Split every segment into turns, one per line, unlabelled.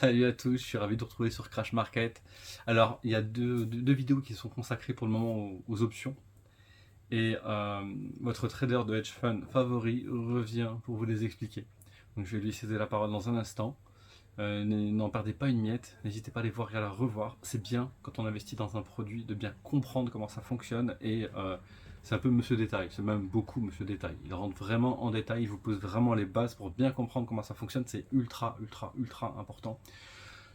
Salut à tous, je suis ravi de vous retrouver sur Crash Market. Alors, il y a deux vidéos qui sont consacrées pour le moment aux options. Et votre trader de hedge fund favori revient pour vous les expliquer. Donc je vais lui céder la parole dans un instant. N'en perdez pas une miette, n'hésitez pas à les voir et à la revoir. C'est bien, quand on investit dans un produit, de bien comprendre comment ça fonctionne. Et c'est un peu Monsieur Détail, c'est même beaucoup Monsieur Détail. Il rentre vraiment en détail, il vous pose vraiment les bases pour bien comprendre comment ça fonctionne. C'est ultra, ultra, ultra important.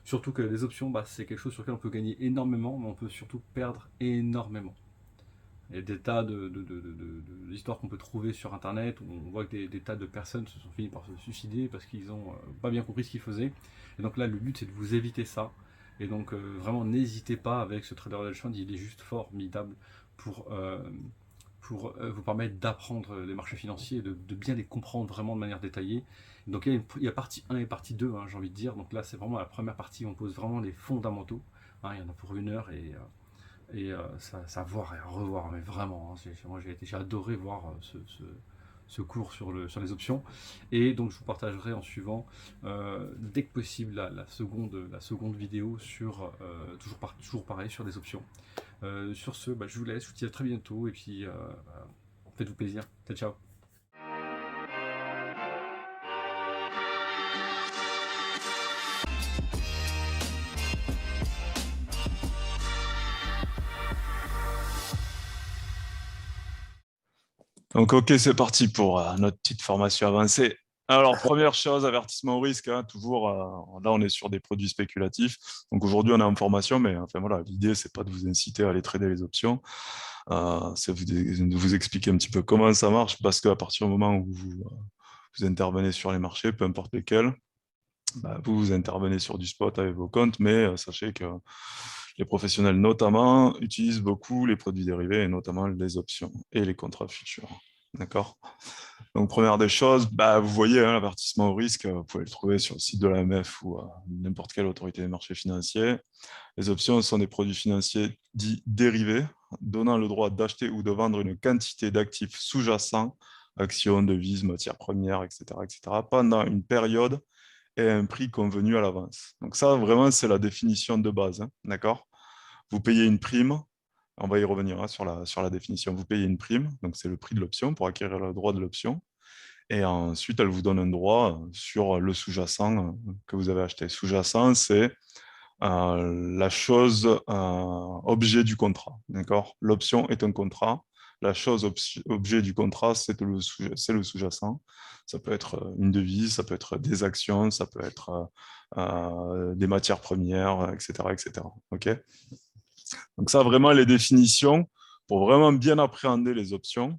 Surtout que les options, c'est quelque chose sur lequel on peut gagner énormément, mais on peut surtout perdre énormément. Il y a des tas d'histoires qu'on peut trouver sur internet où on voit que des tas de personnes se sont finies par se suicider parce qu'ils n'ont pas bien compris ce qu'ils faisaient. Et donc là, le but c'est de vous éviter ça. Et donc vraiment, n'hésitez pas avec ce trader hedge fund, il est juste formidable pour, vous permettre d'apprendre les marchés financiers et de bien les comprendre vraiment de manière détaillée. Donc il y a partie 1 et partie 2, hein, j'ai envie de dire. Donc là, c'est vraiment la première partie où on pose vraiment les fondamentaux. Hein, il y en a pour 1 heure ça à voir et à revoir, mais vraiment. Hein, moi, j'ai adoré voir ce cours sur les options. Et donc, je vous partagerai en suivant, dès que possible, la seconde vidéo sur, toujours pareil, sur les options. Sur ce, je vous laisse, je vous dis à très bientôt, et puis faites-vous plaisir. Ciao, ciao.
Donc, ok, c'est parti pour notre petite formation avancée. Alors, première chose, avertissement au risque, hein, toujours, là, on est sur des produits spéculatifs. Donc, aujourd'hui, on est en formation, mais enfin, voilà, l'idée, c'est pas de vous inciter à aller trader les options, c'est de vous expliquer un petit peu comment ça marche, parce qu'à partir du moment où vous intervenez sur les marchés, peu importe lesquels, vous intervenez sur du spot avec vos comptes, mais sachez que les professionnels notamment utilisent beaucoup les produits dérivés et notamment les options et les contrats futurs. D'accord? Donc, première des choses, vous voyez, hein, l'avertissement au risque, vous pouvez le trouver sur le site de l'AMF ou n'importe quelle autorité des marchés financiers. Les options sont des produits financiers dits dérivés, donnant le droit d'acheter ou de vendre une quantité d'actifs sous-jacents, actions, devises, matières premières, etc., pendant une période et un prix convenu à l'avance. Donc ça, vraiment, c'est la définition de base. Hein, d'accord? Vous payez une prime, on va y revenir, hein, sur la définition. Vous payez une prime, donc c'est le prix de l'option pour acquérir le droit de l'option. Et ensuite, elle vous donne un droit sur le sous-jacent que vous avez acheté. Sous-jacent, c'est la chose objet du contrat. D'accord? L'option est un contrat. La chose objet du contrat, c'est le sous-jacent. Ça peut être une devise, ça peut être des actions, ça peut être des matières premières, etc., etc. OK? Donc ça, vraiment, les définitions, pour vraiment bien appréhender les options,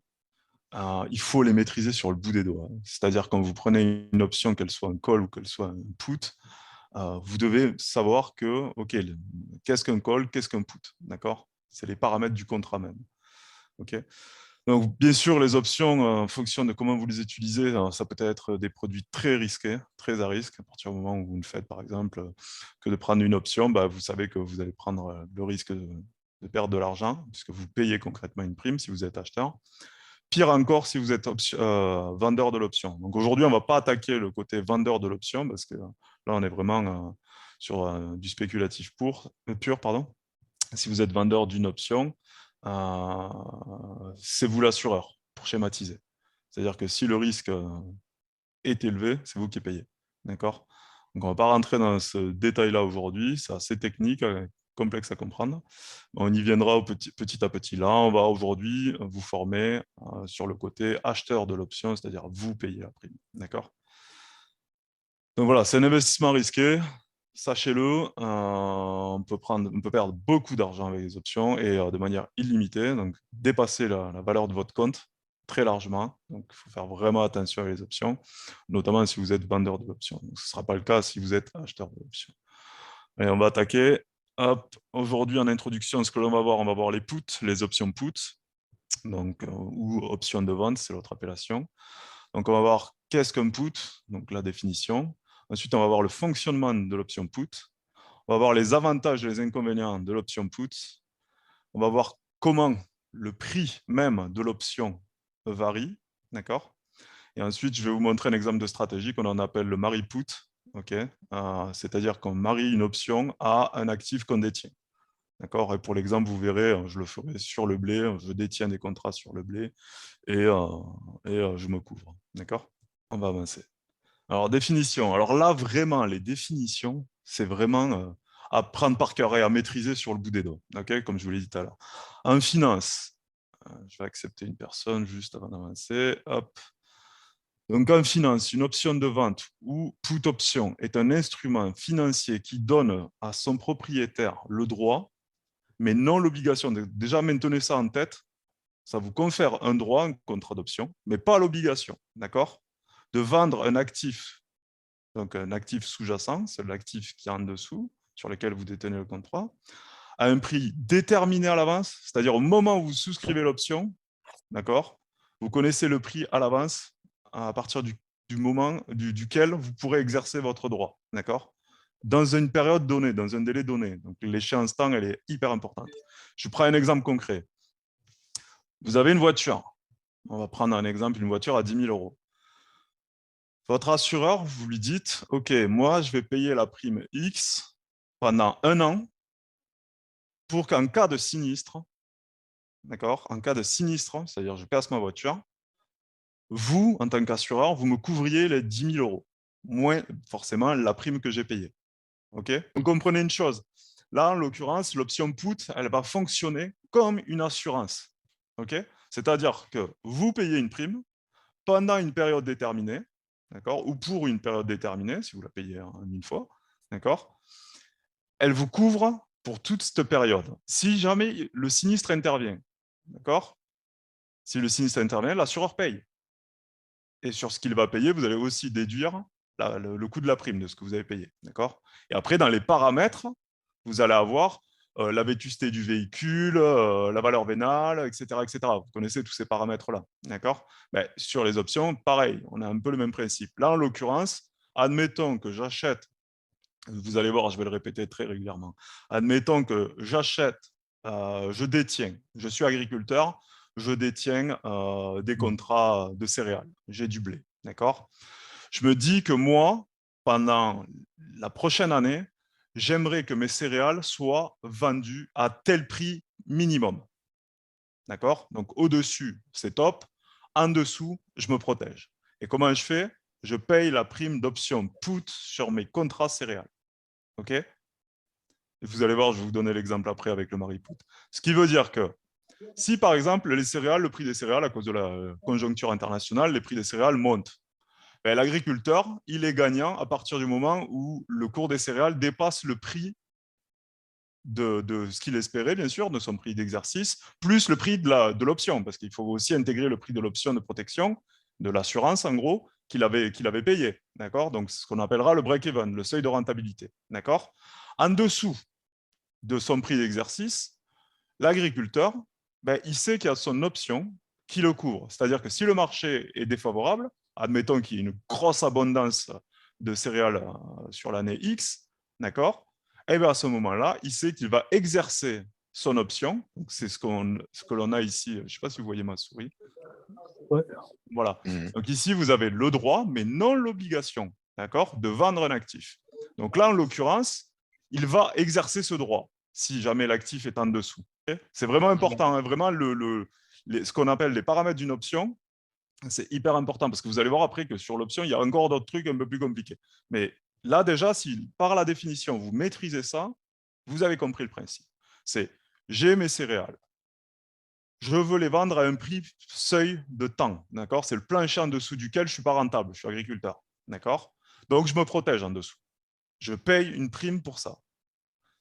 il faut les maîtriser sur le bout des doigts. C'est-à-dire quand vous prenez une option, qu'elle soit un call ou qu'elle soit un put, vous devez savoir que, OK, qu'est-ce qu'un call, qu'est-ce qu'un put, d'accord? C'est les paramètres du contrat même. OK? Donc, bien sûr, les options, en fonction de comment vous les utilisez, ça peut être des produits très risqués, très à risque. À partir du moment où vous ne faites, par exemple, que de prendre une option, vous savez que vous allez prendre le risque de perdre de l'argent, puisque vous payez concrètement une prime si vous êtes acheteur. Pire encore si vous êtes vendeur de l'option. Donc aujourd'hui, on ne va pas attaquer le côté vendeur de l'option, parce que là, on est vraiment sur du spéculatif pur. Pardon. Si vous êtes vendeur d'une option, c'est vous l'assureur, pour schématiser. C'est-à-dire que si le risque est élevé, c'est vous qui payez. D'accord? Donc on ne va pas rentrer dans ce détail-là aujourd'hui, c'est assez technique, complexe à comprendre. On y viendra petit à petit. Là, on va aujourd'hui vous former sur le côté acheteur de l'option, c'est-à-dire vous payez la prime. D'accord? Donc voilà, c'est un investissement risqué. Sachez-le, on peut perdre beaucoup d'argent avec les options et de manière illimitée, donc dépasser la valeur de votre compte très largement. Donc il faut faire vraiment attention avec les options, notamment si vous êtes vendeur de l'option. Ce ne sera pas le cas si vous êtes acheteur de l'option. Et on va attaquer. Hop, aujourd'hui, en introduction, ce que l'on va voir, on va voir les puts, les options puts, donc, ou options de vente, c'est l'autre appellation. Donc, on va voir qu'est-ce qu'un put, donc la définition. Ensuite, on va voir le fonctionnement de l'option put. On va voir les avantages et les inconvénients de l'option put. On va voir comment le prix même de l'option varie. D'accord? Et ensuite, je vais vous montrer un exemple de stratégie qu'on en appelle le Mari Put. Okay, c'est-à-dire qu'on marie une option à un actif qu'on détient. D'accord. Et pour l'exemple, vous verrez, je le ferai sur le blé, je détiens des contrats sur le blé et je me couvre. D'accord. On va avancer. Alors, définition. Alors là, vraiment, les définitions, c'est vraiment à prendre par cœur et à maîtriser sur le bout des doigts. Okay, comme je vous l'ai dit tout à l'heure. En finance, je vais accepter une personne juste avant d'avancer. Hop. Donc, en finance, une option de vente ou put option est un instrument financier qui donne à son propriétaire le droit, mais non l'obligation. Déjà, maintenez ça en tête. Ça vous confère un droit, un contrat d'option, mais pas l'obligation, d'accord, de vendre un actif, donc un actif sous-jacent, c'est l'actif qui est en dessous, sur lequel vous détenez le contrat, à un prix déterminé à l'avance, c'est-à-dire au moment où vous souscrivez l'option, d'accord, vous connaissez le prix à l'avance à partir du moment duquel vous pourrez exercer votre droit, d'accord, dans une période donnée, dans un délai donné. Donc l'échéance temps, elle est hyper importante. Je prends un exemple concret. Vous avez une voiture. On va prendre un exemple, une voiture à 10 000 euros. Votre assureur, vous lui dites, OK, moi, je vais payer la prime X pendant 1 an pour qu'en cas de sinistre, d'accord, en cas de sinistre, c'est-à-dire je casse ma voiture, vous, en tant qu'assureur, vous me couvriez les 10 000 euros, moins forcément la prime que j'ai payée. OK. Vous comprenez une chose. Là, en l'occurrence, l'option put, elle va fonctionner comme une assurance. OK. C'est-à-dire que vous payez une prime pendant une période déterminée, d'accord, ou pour une période déterminée, si vous la payez en une fois, d'accord, elle vous couvre pour toute cette période. Si jamais le sinistre intervient, d'accord, si le sinistre intervient, l'assureur paye. Et sur ce qu'il va payer, vous allez aussi déduire le coût de la prime de ce que vous avez payé, d'accord. Et après, dans les paramètres, vous allez avoir la vétusté du véhicule, la valeur vénale, etc., etc. Vous connaissez tous ces paramètres-là, d'accord. Ben, sur les options, pareil, on a un peu le même principe. Là, en l'occurrence, admettons que j'achète, vous allez voir, je vais le répéter très régulièrement, admettons que j'achète, je détiens, je suis agriculteur, je détiens des contrats de céréales, j'ai du blé, d'accord. Je me dis que moi, pendant la prochaine année, j'aimerais que mes céréales soient vendues à tel prix minimum. D'accord. Donc, au-dessus, c'est top. En dessous, je me protège. Et comment je fais? Je paye la prime d'option put sur mes contrats céréales. OK. Et vous allez voir, je vais vous donner l'exemple après avec le mari put. Ce qui veut dire que si, par exemple, les céréales, le prix des céréales, à cause de la conjoncture internationale, les prix des céréales montent, ben, l'agriculteur, il est gagnant à partir du moment où le cours des céréales dépasse le prix de ce qu'il espérait, bien sûr, de son prix d'exercice, plus le prix de l'option, parce qu'il faut aussi intégrer le prix de l'option de protection, de l'assurance, en gros, qu'il avait payé. D'accord. Donc, ce qu'on appellera le break-even, le seuil de rentabilité. D'accord. En dessous de son prix d'exercice, l'agriculteur, ben, il sait qu'il y a son option qui le couvre. C'est-à-dire que si le marché est défavorable, admettons qu'il y ait une grosse abondance de céréales sur l'année X, d'accord, et bien à ce moment-là, il sait qu'il va exercer son option. C'est ce que l'on a ici. Je ne sais pas si vous voyez ma souris.
Ouais.
Voilà. Donc ici, vous avez le droit, mais non l'obligation, d'accord, de vendre un actif. Donc là, en l'occurrence, il va exercer ce droit si jamais l'actif est en dessous. Okay. C'est vraiment important, hein, vraiment ce qu'on appelle les paramètres d'une option, c'est hyper important parce que vous allez voir après que sur l'option, il y a encore d'autres trucs un peu plus compliqués. Mais là, déjà, si par la définition, vous maîtrisez ça, vous avez compris le principe. C'est j'ai mes céréales, je veux les vendre à un prix seuil de temps, d'accord. C'est le plancher en dessous duquel je ne suis pas rentable, je suis agriculteur, d'accord. Donc, je me protège en dessous. Je paye une prime pour ça.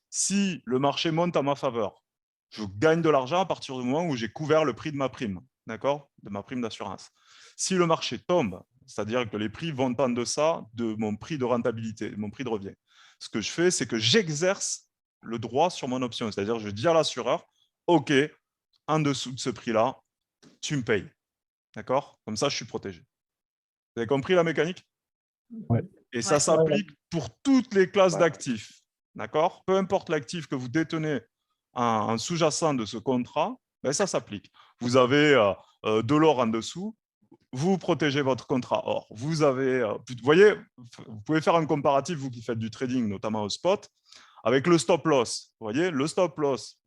Si le marché monte à ma faveur, je gagne de l'argent à partir du moment où j'ai couvert le prix de ma prime, d'accord, de ma prime d'assurance. Si le marché tombe, c'est-à-dire que les prix vont en deçà de mon prix de rentabilité, de mon prix de revient, ce que je fais, c'est que j'exerce le droit sur mon option. C'est-à-dire je dis à l'assureur, OK, en dessous de ce prix-là, tu me payes. D'accord. Comme ça, je suis protégé. Vous avez compris la mécanique?
Ouais.
Et ça s'applique pour toutes les classes d'actifs. D'accord. Peu importe l'actif que vous détenez en sous-jacent de ce contrat, ben ça s'applique. Vous avez de l'or en dessous, vous protégez votre contrat or. Vous avez, vous voyez, vous pouvez faire un comparatif, vous qui faites du trading, notamment au spot, avec le stop loss. Vous voyez, le stop loss,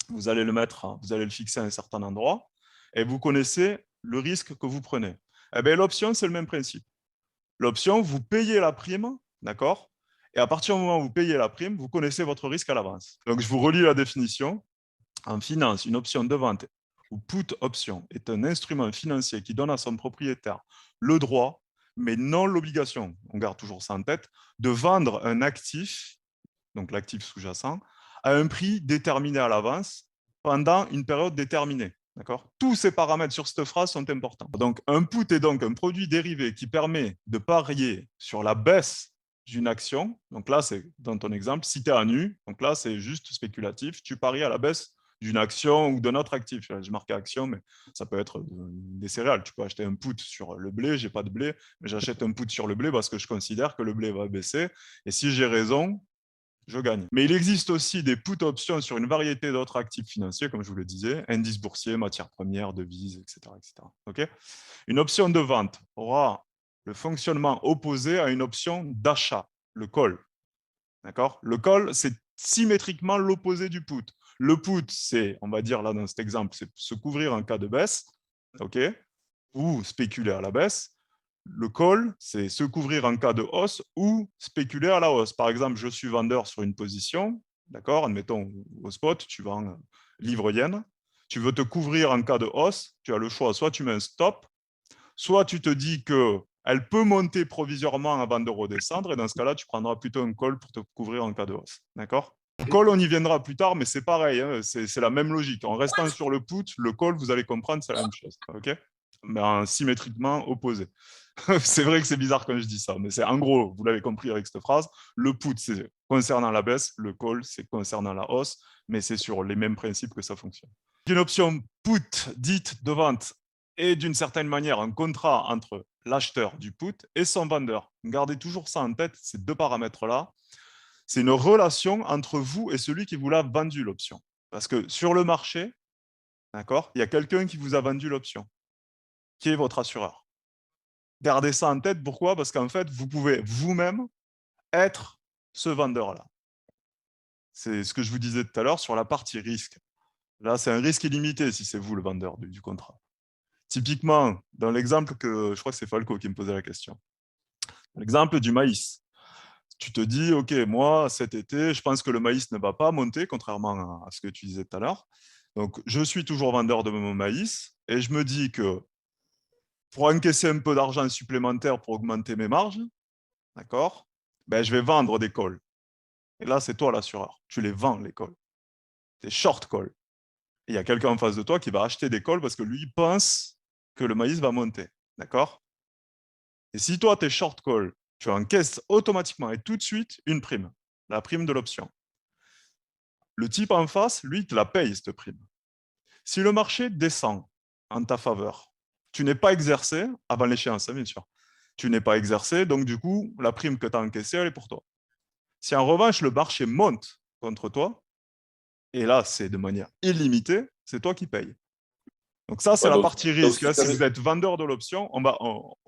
vous allez le mettre, vous allez le fixer à un certain endroit et vous connaissez le risque que vous prenez. Eh bien, l'option, c'est le même principe. L'option, vous payez la prime, d'accord? Et à partir du moment où vous payez la prime, vous connaissez votre risque à l'avance. Donc, je vous relis la définition. En finance, une option de vente ou put option est un instrument financier qui donne à son propriétaire le droit, mais non l'obligation, on garde toujours ça en tête, de vendre un actif, donc l'actif sous-jacent, à un prix déterminé à l'avance pendant une période déterminée. Tous ces paramètres sur cette phrase sont importants. Donc, un put est donc un produit dérivé qui permet de parier sur la baisse d'une action. Donc là, c'est dans ton exemple, si tu es à nu, donc là, c'est juste spéculatif, tu paries à la baisse d'une action ou d'un autre actif. J'ai marqué action, mais ça peut être des céréales. Tu peux acheter un put sur le blé, j'ai pas de blé, mais j'achète un put sur le blé parce que je considère que le blé va baisser. Et si j'ai raison, je gagne. Mais il existe aussi des put options sur une variété d'autres actifs financiers, comme je vous le disais, indices boursiers, matières premières, devises, etc. etc. Okay, une option de vente aura le fonctionnement opposé à une option d'achat, le call. D'accord? Le call, c'est symétriquement l'opposé du put. Le put, c'est, on va dire là dans cet exemple, c'est se couvrir en cas de baisse, ok, ou spéculer à la baisse. Le call, c'est se couvrir en cas de hausse ou spéculer à la hausse. Par exemple, je suis vendeur sur une position, d'accord, admettons au spot, tu vends livre-yen, tu veux te couvrir en cas de hausse, tu as le choix, soit tu mets un stop, soit tu te dis qu'elle peut monter provisoirement avant de redescendre, et dans ce cas-là, tu prendras plutôt un call pour te couvrir en cas de hausse. D'accord? Le call, on y viendra plus tard, mais c'est pareil, hein, c'est la même logique. En restant sur le put, le call, vous allez comprendre, c'est la même chose. OK? Mais symétriquement opposé. C'est vrai que c'est bizarre quand je dis ça, mais c'est en gros, vous l'avez compris avec cette phrase, le put, c'est concernant la baisse, le call, c'est concernant la hausse, mais c'est sur les mêmes principes que ça fonctionne. Une option put dite de vente est d'une certaine manière un contrat entre l'acheteur du put et son vendeur. Gardez toujours ça en tête, ces deux paramètres-là. C'est une relation entre vous et celui qui vous l'a vendu l'option. Parce que sur le marché, d'accord, il y a quelqu'un qui vous a vendu l'option, qui est votre assureur. Gardez ça en tête, pourquoi? Parce qu'en fait, vous pouvez vous-même être ce vendeur-là. C'est ce que je vous disais tout à l'heure sur la partie risque. Là, c'est un risque illimité si c'est vous le vendeur du contrat. Typiquement, dans l'exemple que je crois que c'est Falco qui me posait la question, l'exemple du maïs. Tu te dis, OK, moi, cet été, je pense que le maïs ne va pas monter, contrairement à ce que tu disais tout à l'heure. Donc, je suis toujours vendeur de mon maïs et je me dis que pour encaisser un peu d'argent supplémentaire pour augmenter mes marges, d'accord, ben, je vais vendre des calls. Et là, c'est toi l'assureur. Tu les vends, les calls. C'est short call. Il y a quelqu'un en face de toi qui va acheter des calls parce que lui pense que le maïs va monter. D'accord? Et si toi, tu es short call, tu encaisses automatiquement et tout de suite une prime, la prime de l'option. Le type en face, lui, te la paye, cette prime. Si le marché descend en ta faveur, tu n'es pas exercé, avant l'échéance, bien sûr, tu n'es pas exercé, donc du coup, la prime que tu as encaissée, elle est pour toi. Si en revanche, le marché monte contre toi, et là, c'est de manière illimitée, c'est toi qui payes. Donc ça, c'est la partie risque. Là, si vous êtes vendeur de l'option,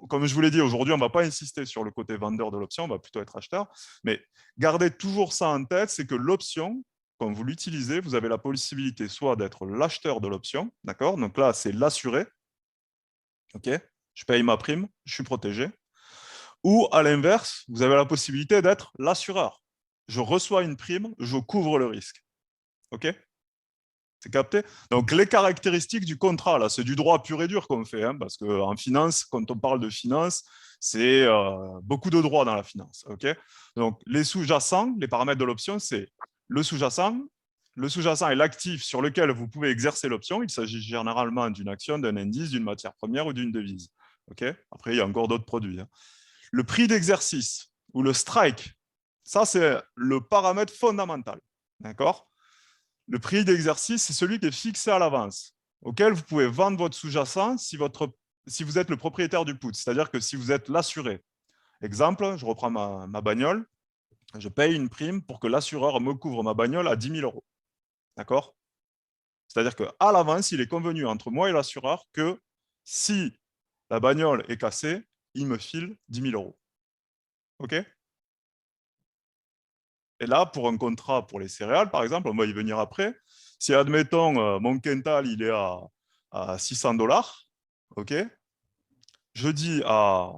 comme je vous l'ai dit, aujourd'hui, on ne va pas insister sur le côté vendeur de l'option, on va plutôt être acheteur. Mais gardez toujours ça en tête, c'est que l'option, quand vous l'utilisez, vous avez la possibilité soit d'être l'acheteur de l'option, d'accord? Donc là, c'est l'assuré. OK? Je paye ma prime, je suis protégé. Ou à l'inverse, vous avez la possibilité d'être l'assureur. Je reçois une prime, je couvre le risque. OK? C'est capté? Donc, les caractéristiques du contrat, là, c'est du droit pur et dur qu'on fait, hein, parce qu'en finance, quand on parle de finance, c'est beaucoup de droit dans la finance. Okay, donc, les sous-jacents, les paramètres de l'option, c'est le sous-jacent. Le sous-jacent est l'actif sur lequel vous pouvez exercer l'option. Il s'agit généralement d'une action, d'un indice, d'une matière première ou d'une devise. Okay, après, il y a encore d'autres produits. Hein. Le prix d'exercice ou le strike, ça, c'est le paramètre fondamental. D'accord? Le prix d'exercice, c'est celui qui est fixé à l'avance, auquel vous pouvez vendre votre sous-jacent si vous êtes le propriétaire du put, c'est-à-dire que si vous êtes l'assuré. Exemple, je reprends ma bagnole, je paye une prime pour que l'assureur me couvre ma bagnole à 10 000 euros. D'accord? C'est-à-dire qu'à l'avance, il est convenu entre moi et l'assureur que si la bagnole est cassée, il me file 10 000 euros. OK? Et là, pour un contrat pour les céréales, par exemple, on va y venir après. Si, admettons, mon quintal, il est à 600 $, OK? Je dis à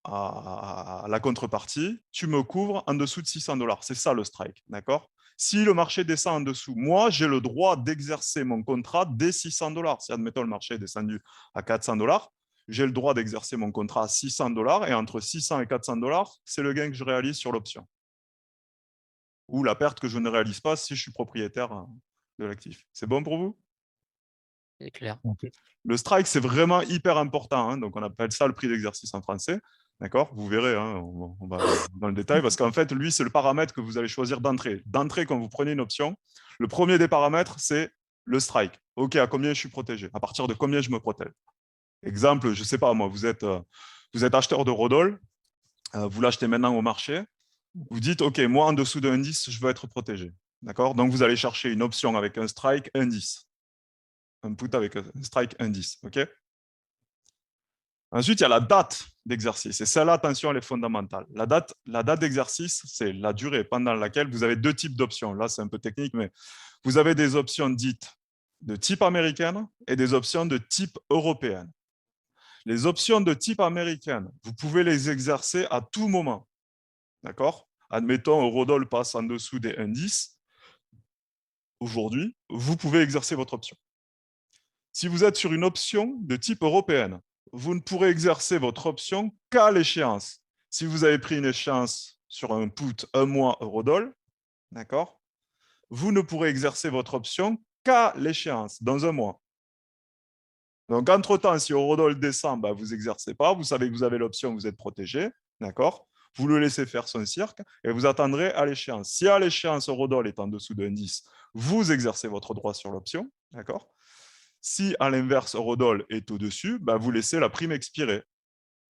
la contrepartie, tu me couvres en dessous de 600 $. C'est ça le strike, d'accord? Si le marché descend en dessous, moi, j'ai le droit d'exercer mon contrat dès 600 $. Si, admettons, le marché est descendu à 400 $, j'ai le droit d'exercer mon contrat à 600 $, et entre 600 et 400 $, c'est le gain que je réalise sur l'option. Ou la perte que je ne réalise pas si je suis propriétaire de l'actif. C'est bon pour vous?
C'est clair.
Ok.
Le strike, c'est vraiment hyper important, hein. Donc, on appelle ça le prix d'exercice en français. D'accord? Vous verrez, hein, on va dans le détail, parce qu'en fait, lui, c'est le paramètre que vous allez choisir d'entrée. D'entrée, quand vous prenez une option, le premier des paramètres, c'est le strike. OK, à combien je suis protégé? À partir de combien je me protège? Exemple, je ne sais pas, moi, vous êtes acheteur de Rodol, vous l'achetez maintenant au marché, vous dites, OK, moi, en dessous de 1,10, je veux être protégé. D'accord? Donc, vous allez chercher une option avec un strike 1,10. Un put avec un strike 1,10. OK? Ensuite, il y a la date d'exercice. Et celle-là, attention, elle est fondamentale. La date d'exercice, c'est la durée pendant laquelle vous avez deux types d'options. Là, c'est un peu technique, mais vous avez des options dites de type américaine et des options de type européenne. Les options de type américaine, vous pouvez les exercer à tout moment. D'accord? Admettons, Eurodol passe en dessous des 1,10. Aujourd'hui, vous pouvez exercer votre option. Si vous êtes sur une option de type européenne, vous ne pourrez exercer votre option qu'à l'échéance. Si vous avez pris une échéance sur un put 1 mois Eurodol, d'accord, vous ne pourrez exercer votre option qu'à l'échéance, dans 1 mois. Donc, entre-temps, si Eurodol descend, bah, vous n'exercez pas, vous savez que vous avez l'option, vous êtes protégé, d'accord, vous le laissez faire son cirque et vous attendrez à l'échéance. Si à l'échéance Eurodol est en dessous d'un 10, vous exercez votre droit sur l'option, d'accord. Si à l'inverse Eurodol est au-dessus, bah, vous laissez la prime expirer.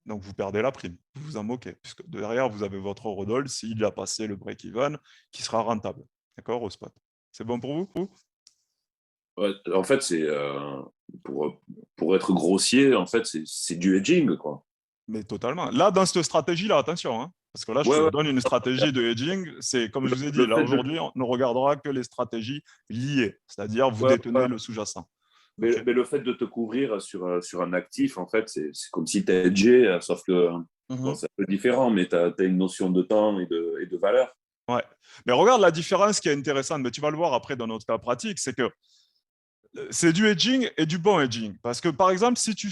Donc vous perdez la prime, vous vous en moquez, puisque derrière vous avez votre Eurodol s'il a passé le break-even qui sera rentable, d'accord, au spot. C'est bon pour vous?
Ouais, en fait, c'est pour être grossier, en fait, c'est du hedging, quoi.
Mais totalement. Là, dans cette stratégie-là, attention, hein, parce que là, je
Ouais,
te
ouais.
donne une stratégie de hedging. C'est comme je vous ai dit,
Le
là
fait de-
aujourd'hui, on ne regardera que les stratégies liées, c'est-à-dire vous
Ouais,
détenez
ouais.
le sous-jacent.
Mais,
Ok.
mais le fait de te couvrir sur un actif, en fait, c'est comme si tu es hedgé, sauf que bon,
Mhm.
c'est un peu différent, mais tu as une notion de temps et de valeur.
Ouais. Mais regarde la différence qui est intéressante, mais tu vas le voir après dans notre cas pratique, c'est que c'est du hedging et du bon hedging. Parce que par exemple, si tu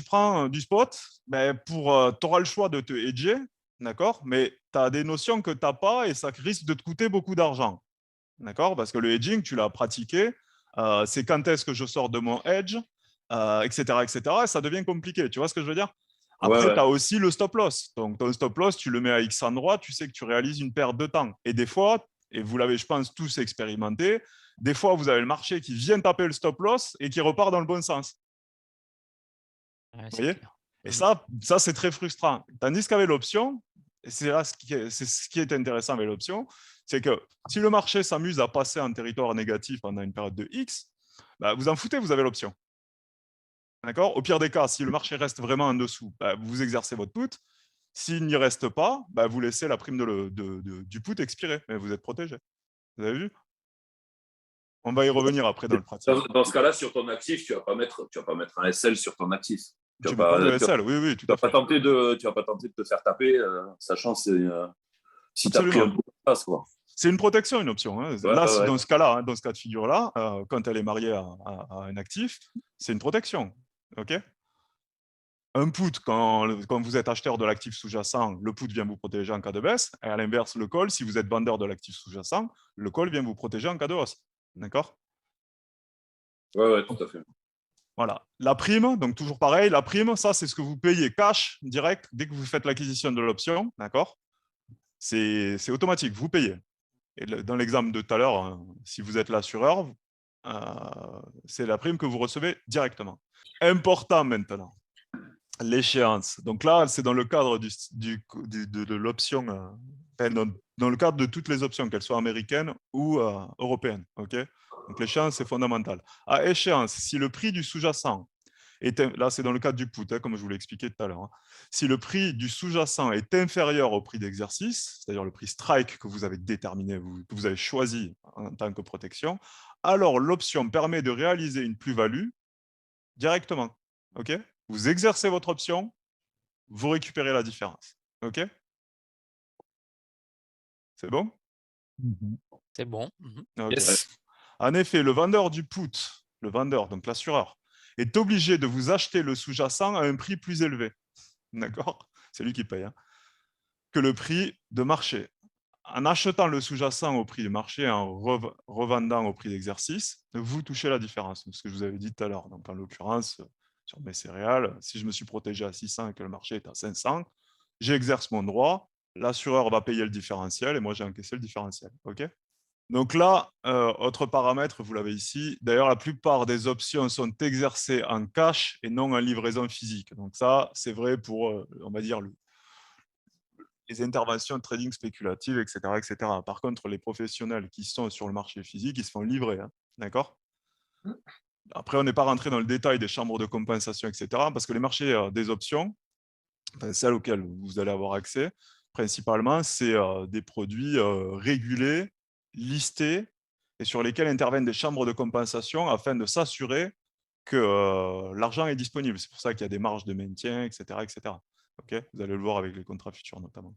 prends du spot, ben, tu auras le choix de te hedger, d'accord? Mais tu as des notions que tu n'as pas et ça risque de te coûter beaucoup d'argent. D'accord? Parce que le hedging, tu l'as pratiqué, c'est quand est-ce que je sors de mon hedge, etc., etc. Et ça devient compliqué. Tu vois ce que je veux dire?
Ouais,
Après, tu
ouais.
as aussi le stop loss. Donc, ton stop loss, tu le mets à X endroit, tu sais que tu réalises une perte de temps. Et des fois, et vous l'avez, je pense, tous expérimenté, des fois, vous avez le marché qui vient taper le stop loss et qui repart dans le bon sens.
Ouais,
Vous
c'est
voyez?
clair.
Et ça c'est très frustrant. Tandis qu'avec l'option, et c'est là c'est ce qui est intéressant avec l'option, c'est que si le marché s'amuse à passer en territoire négatif pendant une période de X, bah, vous en foutez, vous avez l'option. D'accord? Au pire des cas, si le marché reste vraiment en dessous, bah, vous exercez votre put. S'il n'y reste pas, bah, vous laissez la prime du put expirer, mais vous êtes protégé. Vous avez vu? On va y revenir après dans le pratique.
Dans ce cas-là, sur ton actif, tu vas pas mettre un SL sur ton actif. Tu
Tu
vas
ne mets pas de
pas,
SL, oui, oui, tout
tu
à
vas pas
fait.
tu vas pas tenter de te faire taper, sachant si tu as pris un
Absolument.
coup de passe, quoi.
C'est une protection, une option, hein.
Ouais,
Là,
ouais, ouais.
dans ce cas-là, hein, dans ce cas de figure-là, quand elle est mariée à un actif, c'est une protection. OK? Un put, quand vous êtes acheteur de l'actif sous-jacent, le put vient vous protéger en cas de baisse. Et à l'inverse, le call, si vous êtes vendeur de l'actif sous-jacent, le call vient vous protéger en cas de hausse. D'accord?
Ouais, ouais, tout à fait.
Voilà. La prime, donc toujours pareil, la prime, ça, c'est ce que vous payez cash, direct, dès que vous faites l'acquisition de l'option. D'accord? C'est automatique, vous payez. Et dans l'exemple de tout à l'heure, si vous êtes l'assureur, c'est la prime que vous recevez directement. Important maintenant, l'échéance. Donc là, c'est dans le cadre de l'option, dans le cadre de toutes les options, qu'elles soient américaines ou européennes. Okay, donc l'échéance, c'est fondamental. À échéance, si le prix du sous-jacent là c'est dans le cadre du put, hein, comme je vous l'ai expliqué tout à l'heure. Hein. Si le prix du sous-jacent est inférieur au prix d'exercice, c'est-à-dire le prix strike que vous avez déterminé, que vous avez choisi en tant que protection, alors l'option permet de réaliser une plus-value directement. Ok, vous exercez votre option, vous récupérez la différence. Ok, c'est bon?
C'est bon.
Ok.
Yes.
En effet, le vendeur du put, le vendeur, donc l'assureur, est obligé de vous acheter le sous-jacent à un prix plus élevé. D'accord? C'est lui qui paye. Hein, que le prix de marché. En achetant le sous-jacent au prix de marché et en revendant au prix d'exercice, vous touchez la différence. C'est ce que je vous avais dit tout à l'heure. Donc, en l'occurrence, sur mes céréales, si je me suis protégé à 600 et que le marché est à 500, j'exerce mon droit, l'assureur va payer le différentiel et moi, j'ai encaissé le différentiel. OK? Donc là, autre paramètre, vous l'avez ici. D'ailleurs, la plupart des options sont exercées en cash et non en livraison physique. Donc ça, c'est vrai pour, on va dire, les interventions de trading spéculative, etc., etc. Par contre, les professionnels qui sont sur le marché physique, ils se font livrer. Hein, d'accord? Après, on n'est pas rentré dans le détail des chambres de compensation, etc., parce que les marchés des options, enfin, celles auxquelles vous allez avoir accès, principalement, c'est des produits régulés, listés, et sur lesquels interviennent des chambres de compensation afin de s'assurer que l'argent est disponible. C'est pour ça qu'il y a des marges de maintien, etc., etc. Okay, vous allez le voir avec les contrats futurs notamment.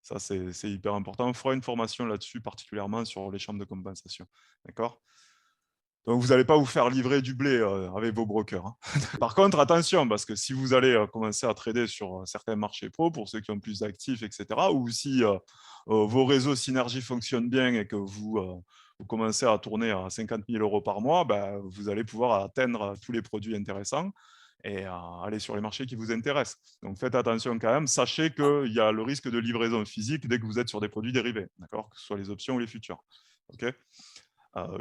Ça, c'est hyper important. On fera une formation là-dessus, particulièrement sur les chambres de compensation. D'accord? Donc, vous n'allez pas vous faire livrer du blé avec vos brokers. Hein. Par contre, attention, parce que si vous allez commencer à trader sur certains marchés pro, pour ceux qui ont plus d'actifs, etc., ou si vos réseaux synergie fonctionnent bien et que vous commencez à tourner à 50 000 € par mois, ben, vous allez pouvoir atteindre tous les produits intéressants et aller sur les marchés qui vous intéressent. Donc, faites attention quand même. Sachez qu'il y a le risque de livraison physique dès que vous êtes sur des produits dérivés, d'accord, que ce soit les options ou les futurs. OK ?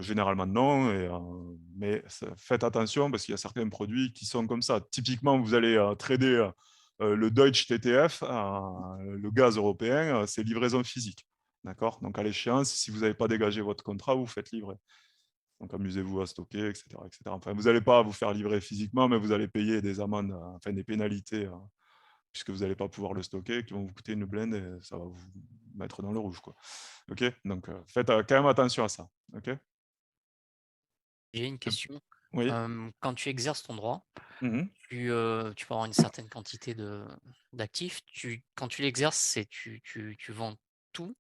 Généralement non, mais faites attention parce qu'il y a certains produits qui sont comme ça. Typiquement, vous allez trader le Deutsche TTF, le gaz européen, c'est livraison physique. D'accord? Donc à l'échéance, si vous n'avez pas dégagé votre contrat, vous faites livrer. Donc amusez-vous à stocker, etc. etc. Enfin, vous n'allez pas vous faire livrer physiquement, mais vous allez payer des amendes, enfin des pénalités, puisque vous n'allez pas pouvoir le stocker, qui vont vous coûter une blinde et ça va vous mettre dans le rouge. Quoi. Ok? Donc faites quand même attention à ça. Ok?
J'ai une question.
Oui.
Quand tu exerces ton droit,
Mhm.
tu peux avoir une certaine quantité d'actifs. Quand tu l'exerces, tu vends tout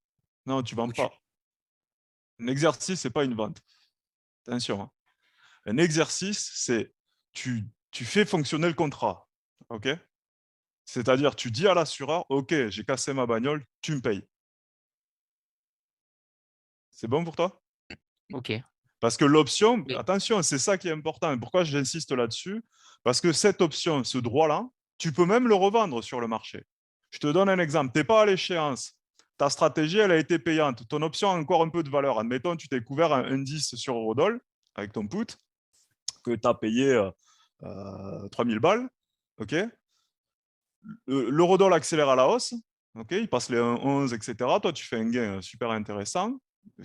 Non, tu ne vends
ou tu...
pas. Un exercice, ce n'est pas une vente. Attention. Hein. Un exercice, c'est tu fais fonctionner le contrat. OK? C'est-à-dire, tu dis à l'assureur, OK, j'ai cassé ma bagnole, tu me payes. C'est bon pour toi?
Ok.
Parce que l'option,
Et-
attention, c'est ça qui est important. Et pourquoi j'insiste là-dessus? Parce que cette option, ce droit-là, tu peux même le revendre sur le marché. Je te donne un exemple. Tu n'es pas à l'échéance. Ta stratégie, elle a été payante. Ton option a encore un peu de valeur. Admettons, tu t'es couvert un indice sur Eurodol avec ton put, que tu as payé 3000 balles. OK? L'Eurodoll accélère à la hausse. OK? Il passe les 1,11, etc. Toi, tu fais un gain super intéressant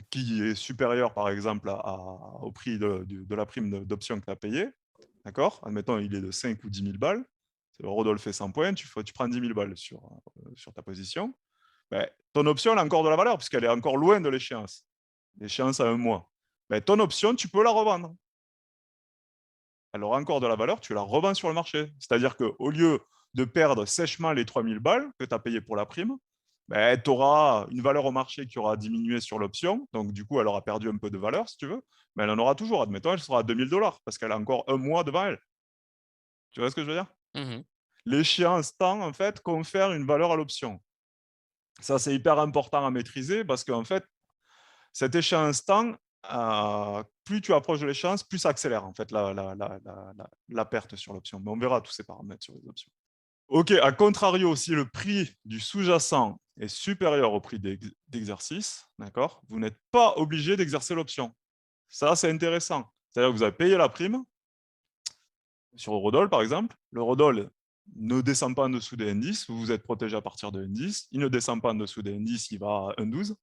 qui est supérieur, par exemple, au prix de la prime d'option que tu as payé. D'accord? Admettons, il est de 5 ou 10 000 balles. Le Rodolphe fait 100 points, tu prends 10 000 balles sur ta position. Ben, ton option, elle a encore de la valeur, puisqu'elle est encore loin de l'échéance. L'échéance à un mois. Ben, ton option, tu peux la revendre. Elle aura encore de la valeur, tu la revends sur le marché. C'est-à-dire qu'au lieu de perdre sèchement les 3 000 balles que tu as payées pour la prime, ben, tu auras une valeur au marché qui aura diminué sur l'option. Donc, du coup, elle aura perdu un peu de valeur, si tu veux. Mais elle en aura toujours. Admettons, elle sera à 2 000 $ parce qu'elle a encore un mois devant elle. Tu vois ce que je veux dire?
Mhm.
L'échéance temps, en fait, confère une valeur à l'option. Ça, c'est hyper important à maîtriser parce qu'en fait, cette échéance temps, plus tu approches de l'échéance, plus ça accélère en fait la perte sur l'option. Mais on verra tous ces paramètres sur les options. OK, à contrario, si le prix du sous-jacent est supérieur au prix d'exercice, d'accord, vous n'êtes pas obligé d'exercer l'option. Ça, c'est intéressant. C'est-à-dire que vous avez payé la prime sur Eurodol, par exemple. L'Eurodol ne descend pas en dessous des indices, vous êtes protégé à partir de indices. Il ne descend pas en dessous des indices, il va à 1,12.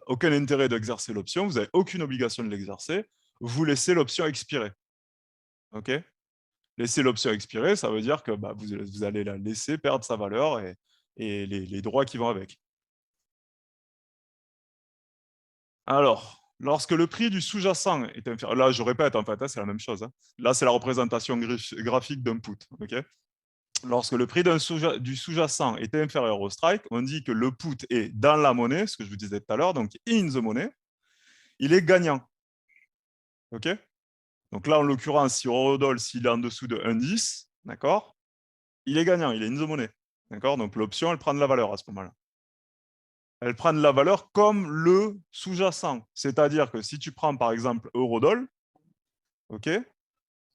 Aucun intérêt d'exercer l'option, vous n'avez aucune obligation de l'exercer, vous laissez l'option expirer. OK? Laisser l'option expirer, ça veut dire que vous allez la laisser perdre sa valeur et les droits qui vont avec. Alors, lorsque le prix du sous-jacent est inférieur, là je répète en fait, c'est la même chose. Là c'est la représentation graphique d'un put. Okay, lorsque le prix du sous-jacent est inférieur au strike, on dit que le put est dans la monnaie, ce que je vous disais tout à l'heure, donc in the money, il est gagnant. Ok, donc là en l'occurrence, si Eurodol, s'il est en dessous de 1,10, d'accord, il est gagnant, il est in the money. D'accord, donc l'option, elle prend de la valeur à ce moment-là. Elle prend de la valeur comme le sous-jacent. C'est-à-dire que si tu prends par exemple Eurodol, ok,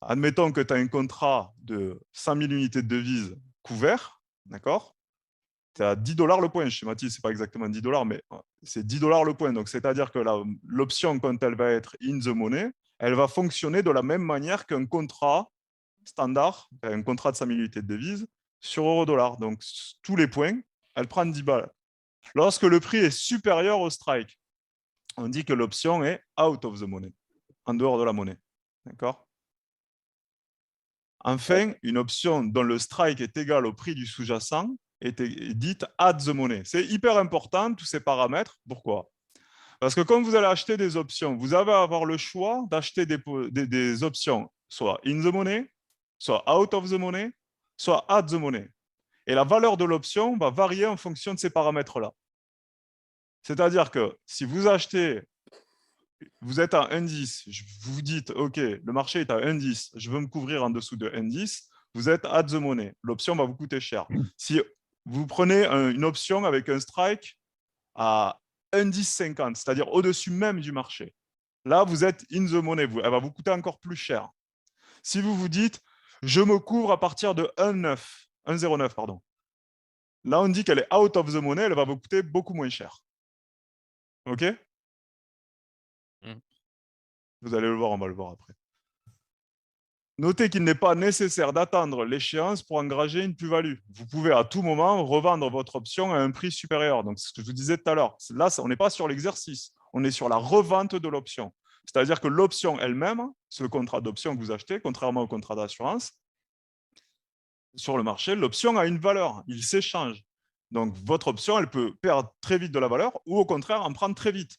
admettons que tu as un contrat de 100 000 unités de devises couvert, d'accord, tu es à 10 $ le point. Je schématise, ce n'est pas exactement 10 $, mais c'est 10 $ le point. Donc, c'est-à-dire que l'option, quand elle va être in the money, elle va fonctionner de la même manière qu'un contrat standard, un contrat de 100 000 unités de devises sur euro-dollar. Donc, tous les points, elle prend 10 balles. Lorsque le prix est supérieur au strike, on dit que l'option est out of the money, en dehors de la monnaie. D'accord ? Enfin, une option dont le strike est égal au prix du sous-jacent est dite at the money. C'est hyper important, tous ces paramètres. Pourquoi ? Parce que quand vous allez acheter des options, vous allez avoir le choix d'acheter des options soit in the money, soit out of the money, soit at the money. Et la valeur de l'option va varier en fonction de ces paramètres-là. C'est-à-dire que si vous achetez, vous êtes à 1,10, vous vous dites, OK, le marché est à 1,10, je veux me couvrir en dessous de 1,10, vous êtes at the money. L'option va vous coûter cher. Si vous prenez une option avec un strike à 1,1050, c'est-à-dire au-dessus même du marché, là, vous êtes in the money, elle va vous coûter encore plus cher. Si vous vous dites, je me couvre à partir de 1,09, pardon. Là, on dit qu'elle est out of the money, elle va vous coûter beaucoup moins cher. OK ? Vous allez le voir, on va le voir après. Notez qu'il n'est pas nécessaire d'attendre l'échéance pour engager une plus-value. Vous pouvez à tout moment revendre votre option à un prix supérieur. Donc, c'est ce que je vous disais tout à l'heure. Là, on n'est pas sur l'exercice, on est sur la revente de l'option. C'est-à-dire que l'option elle-même, ce contrat d'option que vous achetez, contrairement au contrat d'assurance, sur le marché, l'option a une valeur, il s'échange. Donc, votre option, elle peut perdre très vite de la valeur ou au contraire en prendre très vite.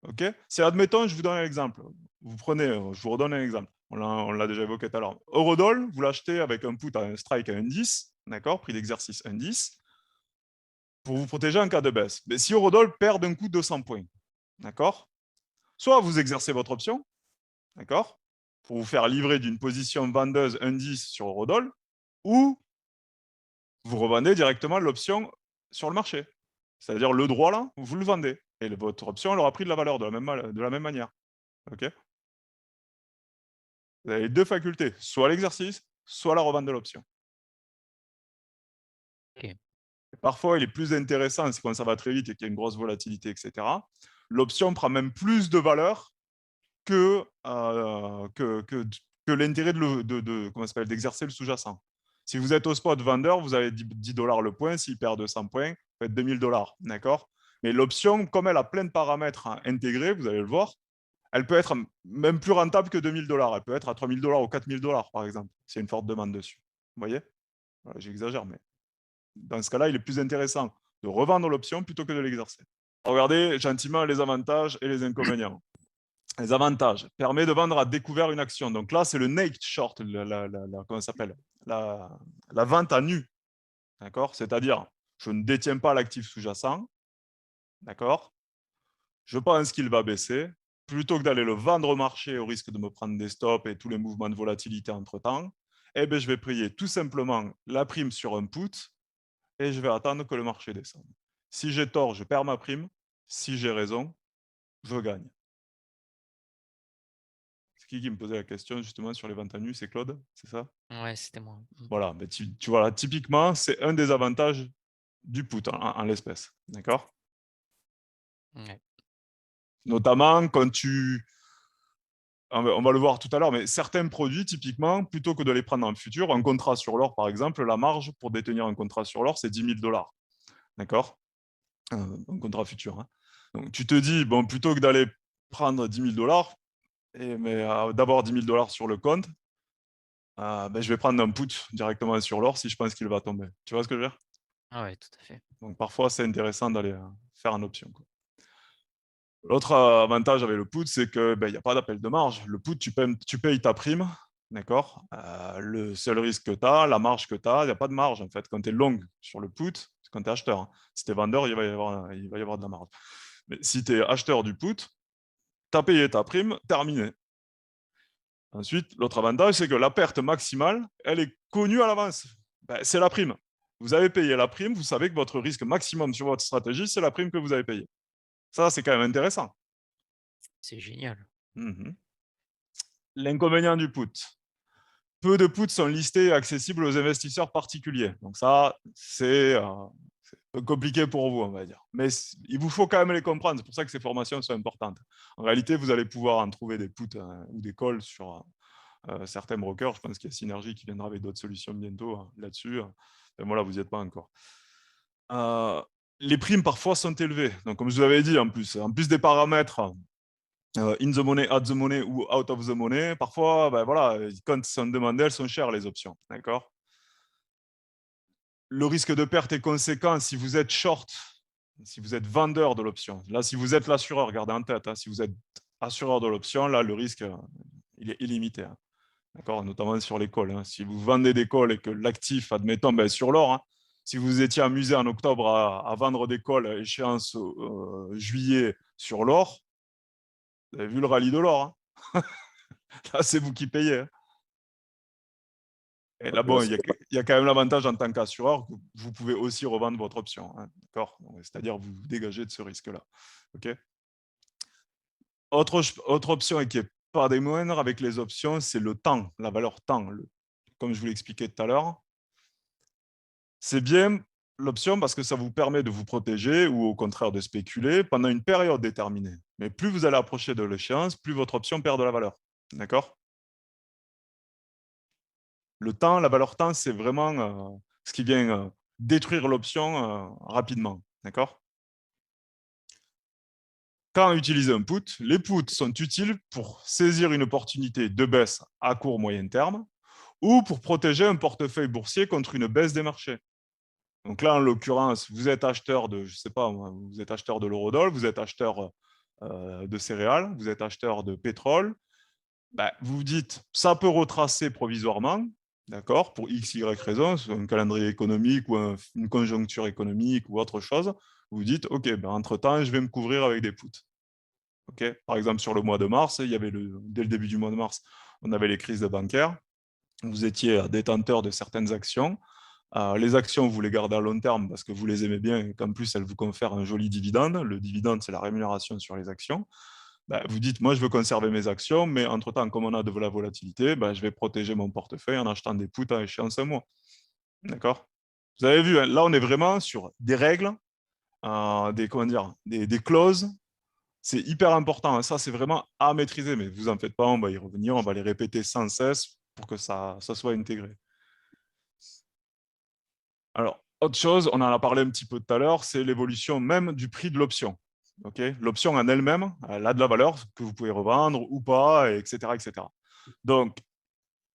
Okay, c'est admettons, je vous donne un exemple. Vous prenez, je vous redonne un exemple. On l'a déjà évoqué tout à l'heure. Eurodol, vous l'achetez avec un put à un strike à 1,10, d'accord, prix d'exercice 1,10, pour vous protéger en cas de baisse. Mais si Eurodol perd d'un coup 200 points, d'accord, soit vous exercez votre option, d'accord, pour vous faire livrer d'une position vendeuse 1,10 sur Eurodol, ou vous revendez directement l'option sur le marché. C'est-à-dire le droit là, vous le vendez. Et votre option, elle aura pris de la valeur de la même manière. Okay, vous avez deux facultés, soit l'exercice, soit la revente de l'option.
Okay.
Parfois, il est plus intéressant, c'est quand ça va très vite et qu'il y a une grosse volatilité, etc. L'option prend même plus de valeur que l'intérêt d'exercer le sous-jacent. Si vous êtes au spot vendeur, vous avez 10 $ le point. S'il perd 200 points, vous faites 2000 $. D'accord ? Mais l'option, comme elle a plein de paramètres intégrés, vous allez le voir, elle peut être même plus rentable que 2000 $. Elle peut être à 3000 $ ou 4000 $, par exemple, s'il y a une forte demande dessus. Vous voyez ? Voilà, j'exagère, mais dans ce cas-là, il est plus intéressant de revendre l'option plutôt que de l'exercer. Regardez gentiment les avantages et les inconvénients. Les avantages, permet de vendre à découvert une action. Donc là, c'est le naked short, comment ça s'appelle, la vente à nu. D'accord ? C'est-à-dire, je ne détiens pas l'actif sous-jacent. D'accord ? Je pense qu'il va baisser. Plutôt que d'aller le vendre au marché au risque de me prendre des stops et tous les mouvements de volatilité entre-temps, eh bien, je vais payer tout simplement la prime sur un put et je vais attendre que le marché descende. Si j'ai tort, je perds ma prime. Si j'ai raison, je gagne. C'est qui me posait la question justement sur les ventes à nu? C'est Claude, c'est ça?
Ouais, c'était moi.
Voilà, mais tu vois là, typiquement, c'est un des avantages du put en l'espèce. D'accord?
Ouais.
Notamment quand on va le voir tout à l'heure, mais certains produits, typiquement, plutôt que de les prendre en futur, un contrat sur l'or, par exemple, la marge pour détenir un contrat sur l'or, c'est 10 000 $. D'accord? Un contrat futur. Hein. Donc, tu te dis, bon, plutôt que d'aller prendre 10 000 $, mais d'avoir 10 000 $ sur le compte, ben, je vais prendre un put directement sur l'or si je pense qu'il va tomber. Tu vois ce que je veux dire?
Ah ouais, tout à fait.
Donc parfois, c'est intéressant d'aller faire en option, quoi. L'autre avantage avec le put, c'est que ben, il n'y a pas d'appel de marge. Le put, tu payes ta prime, d'accord? Le seul risque que tu as, la marge que tu as, il n'y a pas de marge en fait. Quand tu es long sur le put, c'est quand tu es acheteur, hein. Si tu es vendeur, il va y avoir de la marge. Mais si tu es acheteur du put, tu as payé ta prime, terminé. Ensuite, l'autre avantage, c'est que la perte maximale, elle est connue à l'avance. Ben, c'est la prime. Vous avez payé la prime, vous savez que votre risque maximum sur votre stratégie, c'est la prime que vous avez payée. Ça, c'est quand même intéressant.
C'est génial.
Mhm. L'inconvénient du put. Peu de puts sont listés et accessibles aux investisseurs particuliers. Donc ça, c'est un peu compliqué pour vous, on va dire. Mais il vous faut quand même les comprendre. C'est pour ça que ces formations sont importantes. En réalité, vous allez pouvoir en trouver des puts ou des calls sur certains brokers. Je pense qu'il y a Synergie qui viendra avec d'autres solutions bientôt là-dessus. Et voilà, vous n'y êtes pas encore. Les primes, parfois, sont élevées. Donc, comme je vous l'avais dit, en plus des paramètres in the money, at the money ou out of the money, parfois, ben voilà, quand elles sont demandées, elles sont chères, les options. D'accord? Le risque de perte est conséquent si vous êtes short, si vous êtes vendeur de l'option. Là, si vous êtes l'assureur, gardez en tête, hein, si vous êtes assureur de l'option, là, le risque, il est illimité. Hein. D'accord? Notamment sur les calls. Hein. Si vous vendez des calls et que l'actif, admettons, ben, sur l'or, hein, si vous étiez amusé en octobre à vendre des calls à échéance juillet sur l'or, vous avez vu le rallye de l'or. Hein. Là, c'est vous qui payez. Hein. Et là, bon, il y a quand même l'avantage en tant qu'assureur que vous pouvez aussi revendre votre option. Hein, d'accord? C'est-à-dire vous vous dégagez de ce risque-là. OK? Autre option et qui n'est pas des moindres avec les options, c'est le temps, la valeur temps. Comme je vous l'expliquais tout à l'heure, c'est bien l'option parce que ça vous permet de vous protéger ou au contraire de spéculer pendant une période déterminée. Mais plus vous allez approcher de l'échéance, plus votre option perd de la valeur. D'accord? Le temps, la valeur temps, c'est vraiment ce qui vient détruire l'option rapidement. D'accord? Quand utiliser un put, les puts sont utiles pour saisir une opportunité de baisse à court moyen terme ou pour protéger un portefeuille boursier contre une baisse des marchés. Donc là, en l'occurrence, vous êtes acheteur de, je sais pas, vous êtes acheteur de l'eurodoll, vous êtes acheteur de céréales, vous êtes acheteur de pétrole. Ben, vous vous dites, ça peut retracer provisoirement, d'accord, pour X, Y raison, un calendrier économique ou une conjoncture économique ou autre chose. Vous vous dites, OK, ben, entre-temps, je vais me couvrir avec des puts. Okay. Par exemple, sur le mois de mars, il y avait dès le début du mois de mars, on avait les crises bancaires. Vous étiez détenteur de certaines actions. Les actions, vous les gardez à long terme parce que vous les aimez bien et qu'en plus, elles vous confèrent un joli dividende. Le dividende, c'est la rémunération sur les actions. Ben, vous dites, moi, je veux conserver mes actions, mais entre-temps, comme on a de la volatilité, ben, je vais protéger mon portefeuille en achetant des puts à échéance un mois. D'accord? Vous avez vu, hein, là, on est vraiment sur des règles, des clauses. C'est hyper important. Hein. Ça, c'est vraiment à maîtriser, mais vous en faites pas, on va y revenir, on va les répéter sans cesse pour que ça soit intégré. Alors, autre chose, on en a parlé un petit peu tout à l'heure, c'est l'évolution même du prix de l'option. Okay, l'option en elle-même, elle a de la valeur que vous pouvez revendre ou pas, etc., etc. Donc,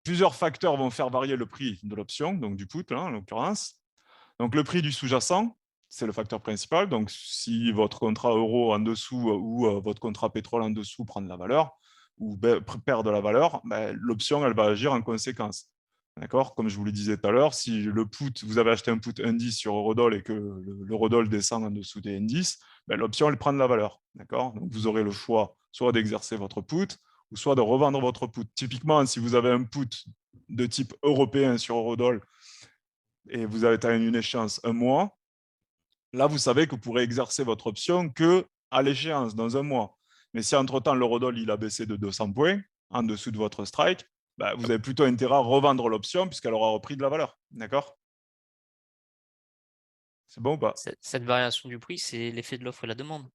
plusieurs facteurs vont faire varier le prix de l'option, donc du put, hein, en l'occurrence. Donc, le prix du sous-jacent, c'est le facteur principal. Donc, si votre contrat euro en dessous ou votre contrat pétrole en dessous prend de la valeur ou perd de la valeur, ben, l'option, elle va agir en conséquence. D'accord? Comme je vous le disais tout à l'heure, si le put, vous avez acheté un put indice sur Eurodoll et que l'Eurodoll descend en dessous des indices, ben, l'option, elle prend de la valeur. D'accord? Donc, vous aurez le choix soit d'exercer votre put ou soit de revendre votre put. Typiquement, si vous avez un put de type européen sur Eurodoll et vous avez une échéance un mois, là, vous savez que vous pourrez exercer votre option qu'à l'échéance, dans un mois. Mais si entre-temps, l'eurodoll il a baissé de 200 points en dessous de votre strike, bah, vous avez plutôt intérêt à revendre l'option puisqu'elle aura repris de la valeur. D'accord? C'est bon ou pas?
Cette variation du prix, c'est l'effet de l'offre et la demande.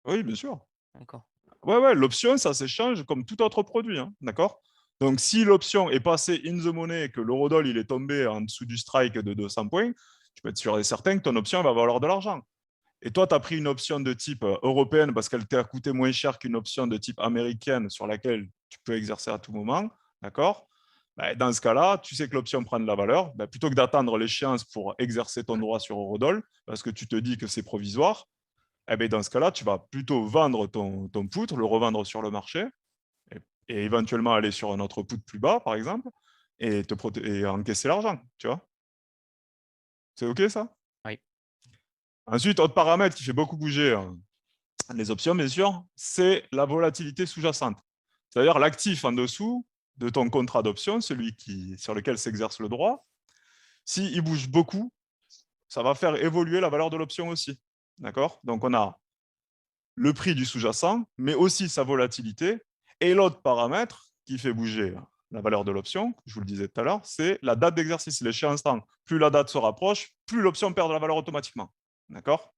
Oui, bien sûr.
D'accord.
Ouais, l'option, ça s'échange comme tout autre produit. Hein, d'accord? Donc, si l'option est passée in the money et que l'eurodoll il est tombé en dessous du strike de 200 points, tu peux être sûr et certain que ton option va valoir de l'argent. Et toi, tu as pris une option de type européenne parce qu'elle t'a coûté moins cher qu'une option de type américaine sur laquelle tu peux exercer à tout moment. D'accord? Dans ce cas-là, tu sais que l'option prend de la valeur. Plutôt que d'attendre l'échéance pour exercer ton droit sur Eurodol, parce que tu te dis que c'est provisoire, dans ce cas-là, tu vas plutôt vendre ton put, le revendre sur le marché, et éventuellement aller sur un autre put plus bas, par exemple, et encaisser l'argent, tu vois. C'est OK, ça?
Oui.
Ensuite, autre paramètre qui fait beaucoup bouger les options, bien sûr, c'est la volatilité sous-jacente. C'est-à-dire l'actif en dessous de ton contrat d'option, celui sur lequel s'exerce le droit, s'il bouge beaucoup, ça va faire évoluer la valeur de l'option aussi. D'accord? Donc, on a le prix du sous-jacent, mais aussi sa volatilité. Et l'autre paramètre qui fait bouger la valeur de l'option, je vous le disais tout à l'heure, c'est la date d'exercice, l'échéance temps. Plus la date se rapproche, plus l'option perd de la valeur automatiquement. D'accord?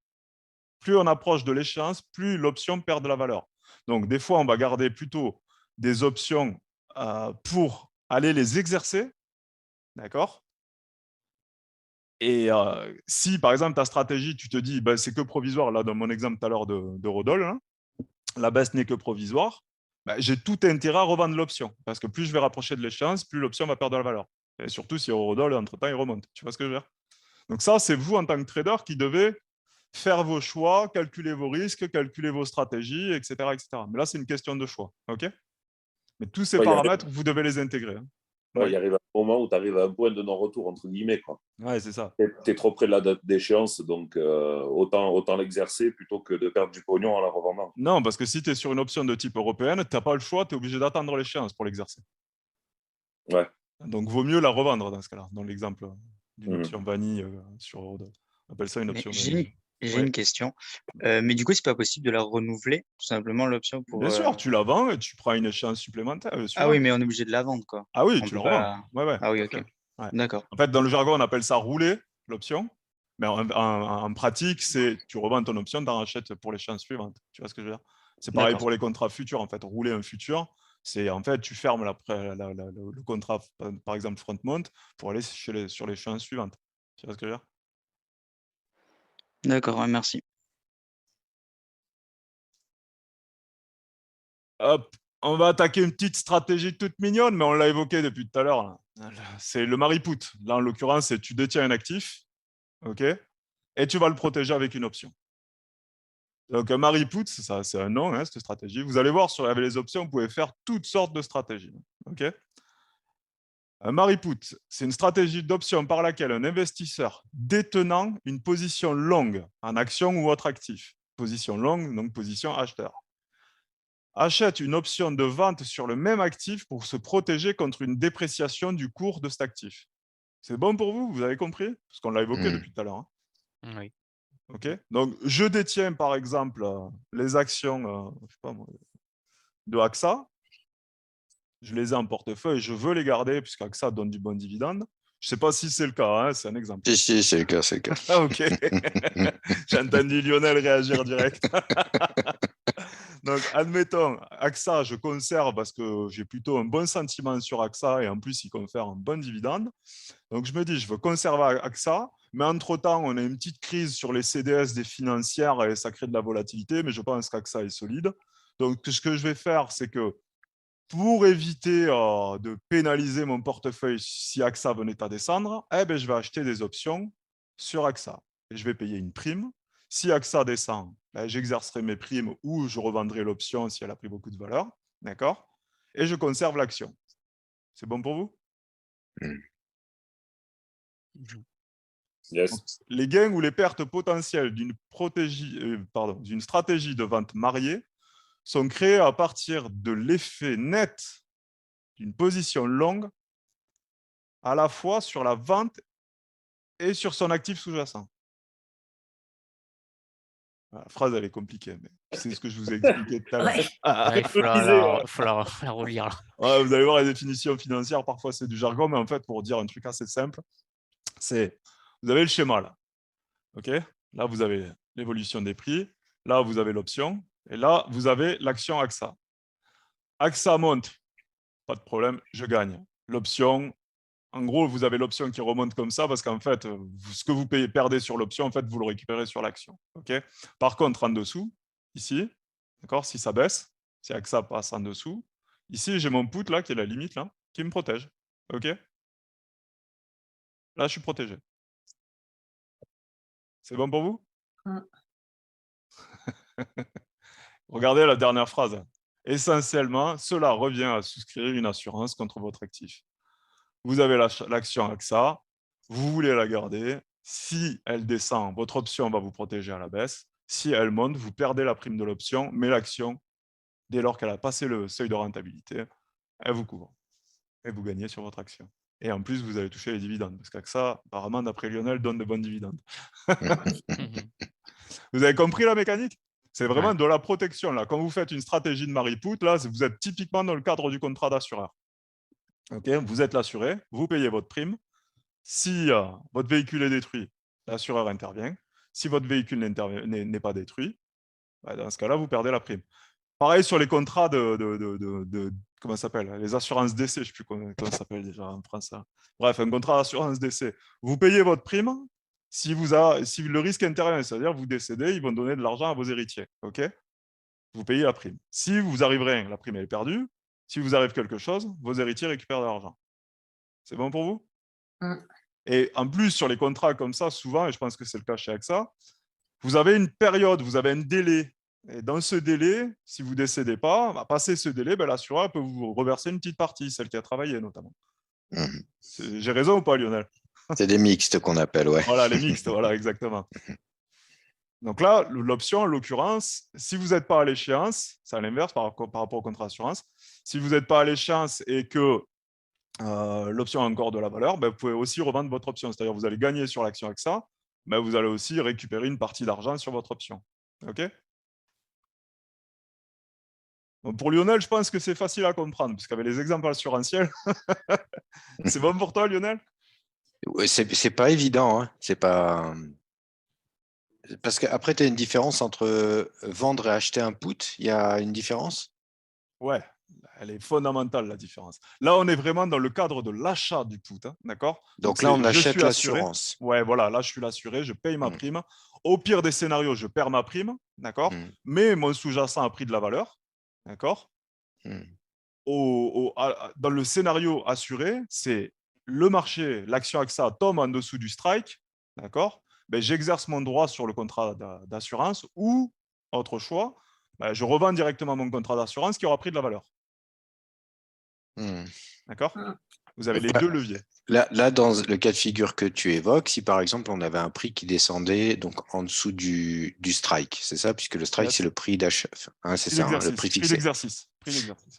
Plus on approche de l'échéance, plus l'option perd de la valeur. Donc, des fois, on va garder plutôt des options pour aller les exercer. D'accord? Et si, par exemple, ta stratégie, tu te dis, c'est que provisoire, là, dans mon exemple tout à l'heure de Rodol, hein, la baisse n'est que provisoire, j'ai tout intérêt à revendre l'option. Parce que plus je vais rapprocher de l'échéance, plus l'option va perdre de la valeur. Et surtout si Eurodol, entre-temps, il remonte. Tu vois ce que je veux dire? Donc ça, c'est vous, en tant que trader, qui devez faire vos choix, calculer vos risques, calculer vos stratégies, etc. etc. Mais là, c'est une question de choix. OK? Mais tous ces paramètres, vous devez les intégrer. Hein.
Il arrive un moment où tu arrives à un point de non-retour, entre guillemets.
Ouais, c'est ça.
Tu es trop près de la date d'échéance, donc autant l'exercer plutôt que de perdre du pognon en la revendant.
Non, parce que si tu es sur une option de type européenne, tu n'as pas le choix, tu es obligé d'attendre l'échéance pour l'exercer.
Ouais.
Donc, vaut mieux la revendre dans ce cas-là, dans l'exemple d'une option vanille sur Eurodol. On appelle ça une option vanille.
J'ai une question. Mais du coup, c'est pas possible de la renouveler, tout simplement, l'option pour.
Bien sûr, tu la vends et tu prends une échéance supplémentaire.
Ah oui, mais on est obligé de la vendre, quoi.
Ah oui,
On
tu
peut
la
pas-
revends. Ouais,
Ah oui,
tout à
ok.
fait. Ouais.
D'accord.
En fait, dans le jargon, on appelle ça rouler l'option. Mais en pratique, c'est tu revends ton option, tu en rachètes pour l'échéance suivante. Tu vois ce que je veux dire? C'est pareil
D'accord.
pour les contrats futurs. En fait, rouler un futur, c'est en fait, tu fermes le contrat, par exemple, front mount, pour aller sur l'échéance suivante. Tu vois ce que je veux dire?
D'accord, ouais, merci.
Hop, on va attaquer une petite stratégie toute mignonne, mais on l'a évoqué depuis tout à l'heure. Là. C'est le mari-put. Là, en l'occurrence, c'est tu détiens un actif, ok, et tu vas le protéger avec une option. Donc, un mari-put, c'est un nom, hein, cette stratégie. Vous allez voir, avec les options, vous pouvez faire toutes sortes de stratégies. Ok. Un mari-put, c'est une stratégie d'option par laquelle un investisseur détenant une position longue en action ou autre actif, position longue, donc position acheteur, achète une option de vente sur le même actif pour se protéger contre une dépréciation du cours de cet actif. C'est bon pour vous? Vous avez compris? Parce qu'on l'a évoqué depuis tout à l'heure. Hein.
Oui.
Ok. Donc, je détiens par exemple les actions je sais pas moi, de AXA. Je les ai en portefeuille, je veux les garder puisque AXA donne du bon dividende. Je ne sais pas si c'est le cas, hein, c'est un exemple.
Si, c'est le cas, c'est le cas.
Ah, ok. J'ai entendu Lionel réagir direct. Donc, admettons, AXA, je conserve parce que j'ai plutôt un bon sentiment sur AXA et en plus, il confère un bon dividende. Donc, je me dis, je veux conserver AXA, mais entre-temps, on a une petite crise sur les CDS des financières et ça crée de la volatilité, mais je pense qu'AXA est solide. Donc, ce que je vais faire, c'est que pour éviter de pénaliser mon portefeuille si AXA venait à descendre, je vais acheter des options sur AXA et je vais payer une prime. Si AXA descend, j'exercerai mes primes ou je revendrai l'option si elle a pris beaucoup de valeur. D'accord? Et je conserve l'action. C'est bon pour vous?
Yes.
Donc, les gains ou les pertes potentielles d'une stratégie de vente mariée sont créés à partir de l'effet net d'une position longue à la fois sur la vente et sur son actif sous-jacent. La phrase, elle est compliquée, mais c'est ce que je vous ai expliqué tout à l'heure.
Ouais, il faut la relire. Là.
Ouais, vous allez voir, les définitions financières, parfois c'est du jargon, mais en fait, pour dire un truc assez simple, c'est, vous avez le schéma là. Ok. Là, vous avez l'évolution des prix. Là, vous avez l'option. Et là, vous avez l'action AXA. AXA monte, pas de problème, je gagne. L'option, en gros, vous avez l'option qui remonte comme ça parce qu'en fait, ce que vous perdez sur l'option, en fait, vous le récupérez sur l'action. Okay. Par contre, en dessous, ici, d'accord, si ça baisse, si AXA passe en dessous, ici, j'ai mon put là, qui est la limite, là, qui me protège. OK? Là, je suis protégé. C'est bon pour vous? Regardez la dernière phrase. Essentiellement, cela revient à souscrire une assurance contre votre actif. Vous avez l'action AXA, vous voulez la garder. Si elle descend, votre option va vous protéger à la baisse. Si elle monte, vous perdez la prime de l'option, mais l'action, dès lors qu'elle a passé le seuil de rentabilité, elle vous couvre. Et vous gagnez sur votre action. Et en plus, vous allez toucher les dividendes, parce qu'AXA, apparemment, d'après Lionel, donne de bons dividendes.
Mhm.
Vous avez compris la mécanique? C'est vraiment
Ouais.
de la protection. Là. Quand vous faites une stratégie de Marie-Pout, là, vous êtes typiquement dans le cadre du contrat d'assureur. Okay, vous êtes l'assuré, vous payez votre prime. Si votre véhicule est détruit, l'assureur intervient. Si votre véhicule n'est pas détruit, bah, dans ce cas-là, vous perdez la prime. Pareil sur les contrats comment ça s'appelle? Les assurances décès, je ne sais plus comment ça s'appelle déjà en français. Bref, un contrat d'assurance décès. Vous payez votre prime. Si le risque intervient, c'est-à-dire vous décédez, ils vont donner de l'argent à vos héritiers. OK? Vous payez la prime. Si vous arrivez rien, la prime elle est perdue. Si vous arrive quelque chose, vos héritiers récupèrent de l'argent. C'est bon pour vous? Et en plus, sur les contrats comme ça, souvent, et je pense que c'est le cas chez AXA, vous avez une période, vous avez un délai. Et dans ce délai, si vous ne décédez pas, passer ce délai, l'assureur peut vous reverser une petite partie, celle qui a travaillé notamment.
Mhm.
J'ai raison ou pas, Lionel?
C'est des mixtes qu'on appelle, ouais.
Voilà, les mixtes, voilà, exactement. Donc là, l'option, en l'occurrence, si vous n'êtes pas à l'échéance, c'est à l'inverse par rapport au contrat d'assurance, si vous n'êtes pas à l'échéance et que l'option a encore de la valeur, vous pouvez aussi revendre votre option. C'est-à-dire vous allez gagner sur l'action AXA, mais vous allez aussi récupérer une partie d'argent sur votre option. OK? Donc pour Lionel, je pense que c'est facile à comprendre, parce qu'avec les exemples assurantiels, c'est bon pour toi, Lionel?
Ouais, c'est pas évident, hein. C'est pas. Parce qu'après, tu as une différence entre vendre et acheter un put. Il y a une différence?
Ouais, elle est fondamentale, la différence. Là, on est vraiment dans le cadre de l'achat du put, hein, d'accord?
Donc là, on
je
achète
suis assuré.
l'assurance.
Ouais, voilà, là, je suis l'assuré, je paye ma prime. Au pire des scénarios, je perds ma prime, d'accord? Mais mon sous-jacent a pris de la valeur, d'accord? Dans le scénario assuré, c'est le marché, l'action AXA tombe en dessous du strike, d'accord? J'exerce mon droit sur le contrat d'assurance ou, autre choix, je revends directement mon contrat d'assurance qui aura pris de la valeur. D'accord? Vous avez les deux leviers.
Là, dans le cas de figure que tu évoques, si par exemple on avait un prix qui descendait donc en dessous du strike, c'est ça, puisque le strike c'est le prix d'achat, hein, c'est ça, hein, le prix fixé.
Prix d'exercice.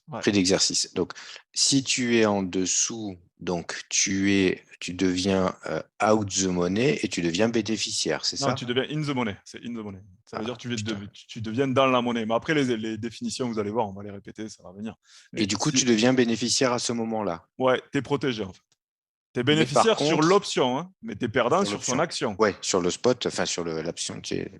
Ouais.
Prix d'exercice. Donc, si tu es en dessous, donc tu deviens out the money et tu deviens bénéficiaire, c'est ça?
Non, tu deviens in the money. C'est in the money. Ça veut dire que tu deviens dans la monnaie. Mais après, les définitions, vous allez voir, on va les répéter, ça va venir.
Et du coup, tu deviens bénéficiaire à ce moment-là.
Ouais, tu es protégé en fait. Tu es bénéficiaire sur l'option, hein, mais tu es perdant sur son action.
Oui, sur le spot, enfin sur l'option, tu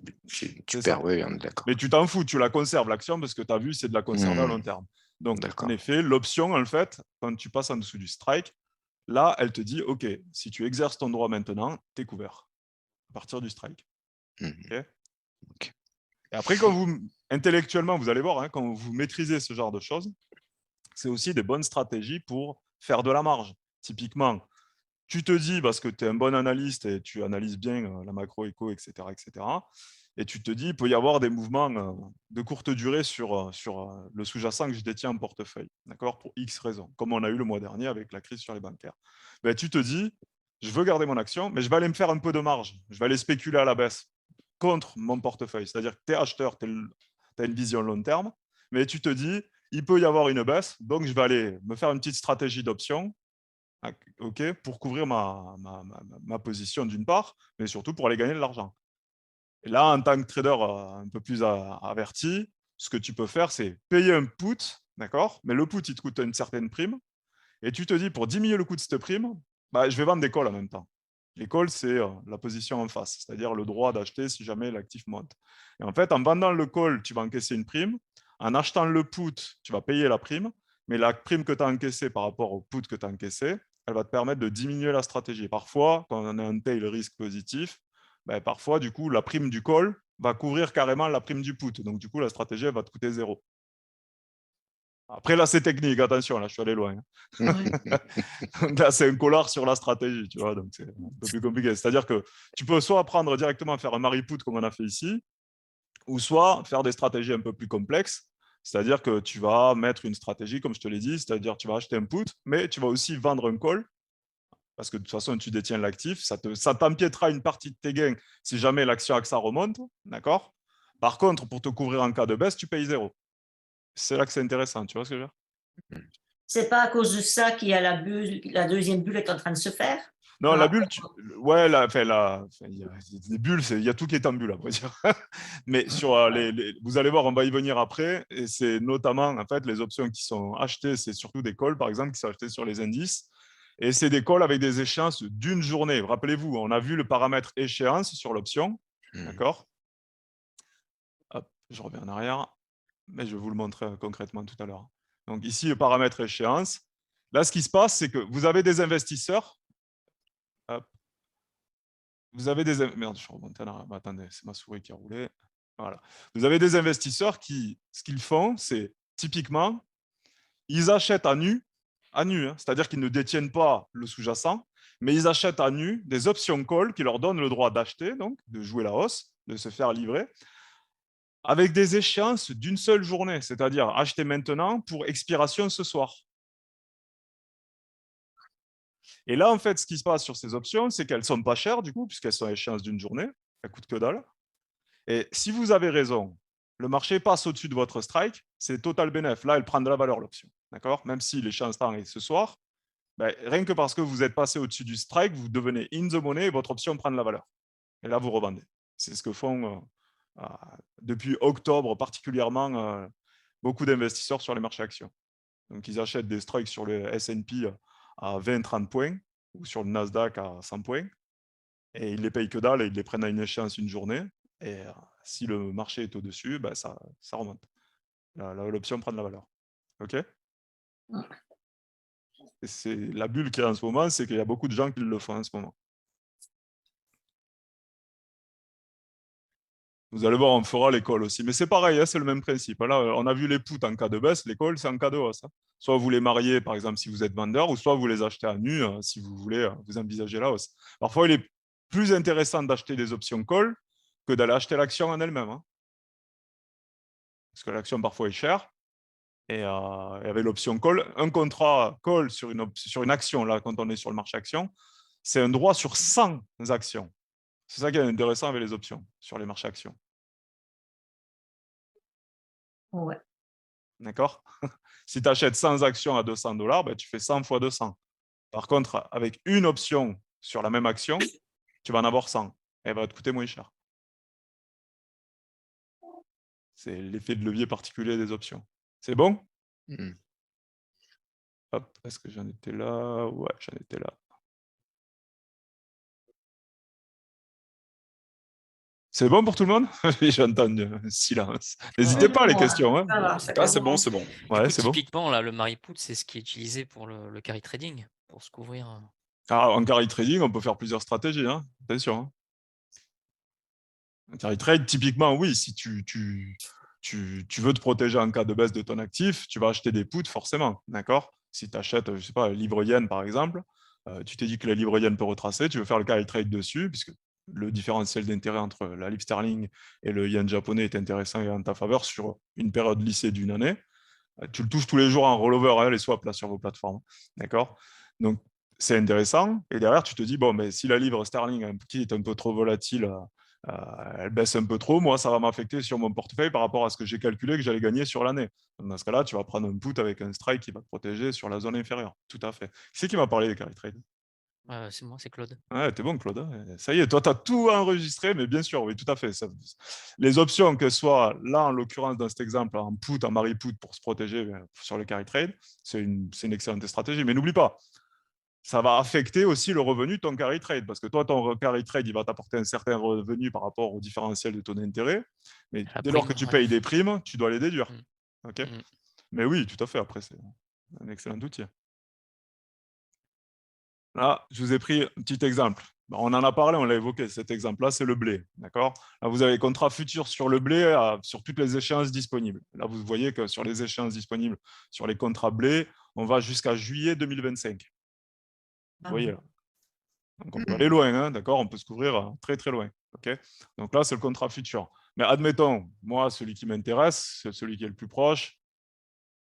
perds, oui, on est d'accord.
Mais tu t'en fous, tu la conserves l'action parce que tu as vu, c'est de la conserver à long terme. Donc, en effet, l'option, en fait, quand tu passes en dessous du strike, là, elle te dit, OK, si tu exerces ton droit maintenant, tu es couvert à partir du strike. Okay. Et après, intellectuellement, vous allez voir, hein, quand vous maîtrisez ce genre de choses, c'est aussi des bonnes stratégies pour faire de la marge. Typiquement, tu te dis, parce que tu es un bon analyste et tu analyses bien la macro-éco, etc., et tu te dis, il peut y avoir des mouvements de courte durée sur le sous-jacent que je détiens en portefeuille, d'accord, pour X raisons, comme on a eu le mois dernier avec la crise sur les bancaires. Tu te dis, je veux garder mon action, mais je vais aller me faire un peu de marge. Je vais aller spéculer à la baisse contre mon portefeuille. C'est-à-dire que tu es acheteur, tu as une vision long terme, mais tu te dis, il peut y avoir une baisse, donc je vais aller me faire une petite stratégie d'option, pour couvrir ma position d'une part, mais surtout pour aller gagner de l'argent. Et là, en tant que trader un peu plus averti, ce que tu peux faire, c'est payer un put, d'accord? Mais le put, il te coûte une certaine prime. Et tu te dis, pour diminuer le coût de cette prime, je vais vendre des calls en même temps. Les calls, c'est la position en face, c'est-à-dire le droit d'acheter si jamais l'actif monte. Et en fait, en vendant le call, tu vas encaisser une prime. En achetant le put, tu vas payer la prime. Mais la prime que tu as encaissée par rapport au put que tu as encaissé, elle va te permettre de diminuer la stratégie. Parfois, quand on a un tail risque positif, parfois, du coup, la prime du call va couvrir carrément la prime du put. Donc, du coup, la stratégie elle va te coûter 0. Après, là, c'est technique, attention, là, je suis allé loin. Donc là, c'est un collard sur la stratégie, tu vois, donc c'est un peu plus compliqué. C'est-à-dire que tu peux soit apprendre directement à faire un Mari-Put comme on a fait ici, ou soit faire des stratégies un peu plus complexes. C'est-à-dire que tu vas mettre une stratégie, comme je te l'ai dit, c'est-à-dire tu vas acheter un put, mais tu vas aussi vendre un call, parce que de toute façon, tu détiens l'actif. Ça t'empiétera une partie de tes gains si jamais l'action AXA remonte, d'accord? Par contre, pour te couvrir en cas de baisse, tu payes 0. C'est là que c'est intéressant, tu vois ce que je veux dire?
C'est pas à cause de ça qu'il y a la bulle, la deuxième bulle est en train de se faire?
Non,
Ah.
la bulle, ouais, il y a des bulles, il y a tout qui est en bulle, à vrai dire. Mais sur vous allez voir, on va y venir après. Et c'est notamment, en fait, les options qui sont achetées, c'est surtout des calls, par exemple, qui sont achetées sur les indices. Et c'est des calls avec des échéances d'une journée. Rappelez-vous, on a vu le paramètre échéance sur l'option. D'accord? Hop, je reviens en arrière. Mais je vais vous le montrer concrètement tout à l'heure. Donc ici, le paramètre échéance. Là, ce qui se passe, c'est que vous avez des investisseurs. Hop. Vous avez des... Merde, je suis remonté en arrière. Attendez, c'est ma souris qui a roulé. Voilà. Vous avez des investisseurs qui, ce qu'ils font, c'est typiquement, ils achètent à nu, hein, c'est-à-dire qu'ils ne détiennent pas le sous-jacent, mais ils achètent à nu des options call qui leur donnent le droit d'acheter, donc de jouer la hausse, de se faire livrer, avec des échéances d'une seule journée, c'est-à-dire acheter maintenant pour expiration ce soir. Et là, en fait, ce qui se passe sur ces options, c'est qu'elles ne sont pas chères, du coup, puisqu'elles sont à échéance d'une journée. Elles ne coûtent que dalle. Et si vous avez raison, le marché passe au-dessus de votre strike, c'est total bénéf. Là, elle prend de la valeur, l'option. D'accord? Même si l'échéance temps est ce soir, ben, rien que parce que vous êtes passé au-dessus du strike, vous devenez in the money et votre option prend de la valeur. Et là, vous revendez. C'est ce que font depuis octobre, particulièrement, beaucoup d'investisseurs sur les marchés actions. Donc, ils achètent des strikes sur le S&P à 20-30 points ou sur le Nasdaq à 100 points et ils les payent que dalle et ils les prennent à une échéance une journée. Et si le marché est au-dessus, ben ça remonte. L'option prend de la valeur. OK? Et c'est la bulle qu'il y a en ce moment, c'est qu'il y a beaucoup de gens qui le font en ce moment. Vous allez voir, on fera les calls aussi. Mais c'est pareil, hein, c'est le même principe. Là, on a vu les puts en cas de baisse, les calls, c'est en cas de hausse. Hein. Soit vous les mariez, par exemple, si vous êtes vendeur, ou soit vous les achetez à nu, si vous voulez, vous envisagez la hausse. Parfois, il est plus intéressant d'acheter des options call que d'aller acheter l'action en elle-même. Hein. Parce que l'action, parfois, est chère. Et avec l'option call, un contrat call sur une action, là, quand on est sur le marché action, c'est un droit sur 100 actions. C'est ça qui est intéressant avec les options sur les marchés actions.
Ouais.
D'accord? Si tu achètes 100 actions à $200, ben, tu fais 100 fois 200. Par contre, avec une option sur la même action, tu vas en avoir 100. Elle va te coûter moins cher. C'est l'effet de levier particulier des options. C'est bon? Hop, est-ce que j'en étais là? Ouais, j'en étais là. C'est bon pour tout le monde? J'entends un silence. N'hésitez pas, les questions. Hein.
C'est bon, c'est bon.
Ouais,
Du
c'est
coup,
bon.
typiquement, là, le Mari-Put, c'est ce qui est utilisé pour le carry trading, pour se couvrir.
Ah, en carry trading, on peut faire plusieurs stratégies. Hein. Attention. Hein. En carry trade, typiquement, oui, si tu veux te protéger en cas de baisse de ton actif, tu vas acheter des puts forcément. D'accord? Si tu achètes, je ne sais pas, livre yen par exemple, tu t'es dit que la livre yen peut retracer, tu veux faire le carry trade dessus, puisque le différentiel d'intérêt entre la livre sterling et le yen japonais est intéressant et en ta faveur sur une période lissée d'une année. Tu le touches tous les jours en rollover, hein, les swaps là, sur vos plateformes. D'accord? Donc, c'est intéressant. Et derrière, tu te dis, bon, mais si la livre sterling qui est un peu trop volatile, elle baisse un peu trop, moi, ça va m'affecter sur mon portefeuille par rapport à ce que j'ai calculé que j'allais gagner sur l'année. Dans ce cas-là, tu vas prendre un put avec un strike qui va te protéger sur la zone inférieure. Tout à fait. Qui c'est qui m'a parlé des carry trade?
C'est moi, c'est Claude.
Ouais, t'es bon, Claude. Hein. Ça y est, toi, tu as tout enregistré, mais bien sûr, oui, tout à fait. Les options, que ce soit là, en l'occurrence, dans cet exemple, en put, en Mari-Put pour se protéger sur le carry trade, c'est une excellente stratégie. Mais n'oublie pas, ça va affecter aussi le revenu de ton carry trade. Parce que toi, ton carry trade, il va t'apporter un certain revenu par rapport au différentiel de ton intérêt. Mais dès lors que tu payes des primes, tu dois les déduire. OK. Mais oui, tout à fait. Après, c'est un excellent outil. Là, je vous ai pris un petit exemple. On en a parlé, on l'a évoqué. Cet exemple-là, c'est le blé. D'accord. Là, vous avez contrat futur sur le blé sur toutes les échéances disponibles. Là, vous voyez que sur les échéances disponibles, sur les contrats blé, on va jusqu'à juillet 2025. Vous voyez là. Donc, on peut aller loin, hein, d'accord. On peut se couvrir très, très loin. Okay. Donc là, c'est le contrat futur. Mais admettons, moi, celui qui m'intéresse, c'est celui qui est le plus proche.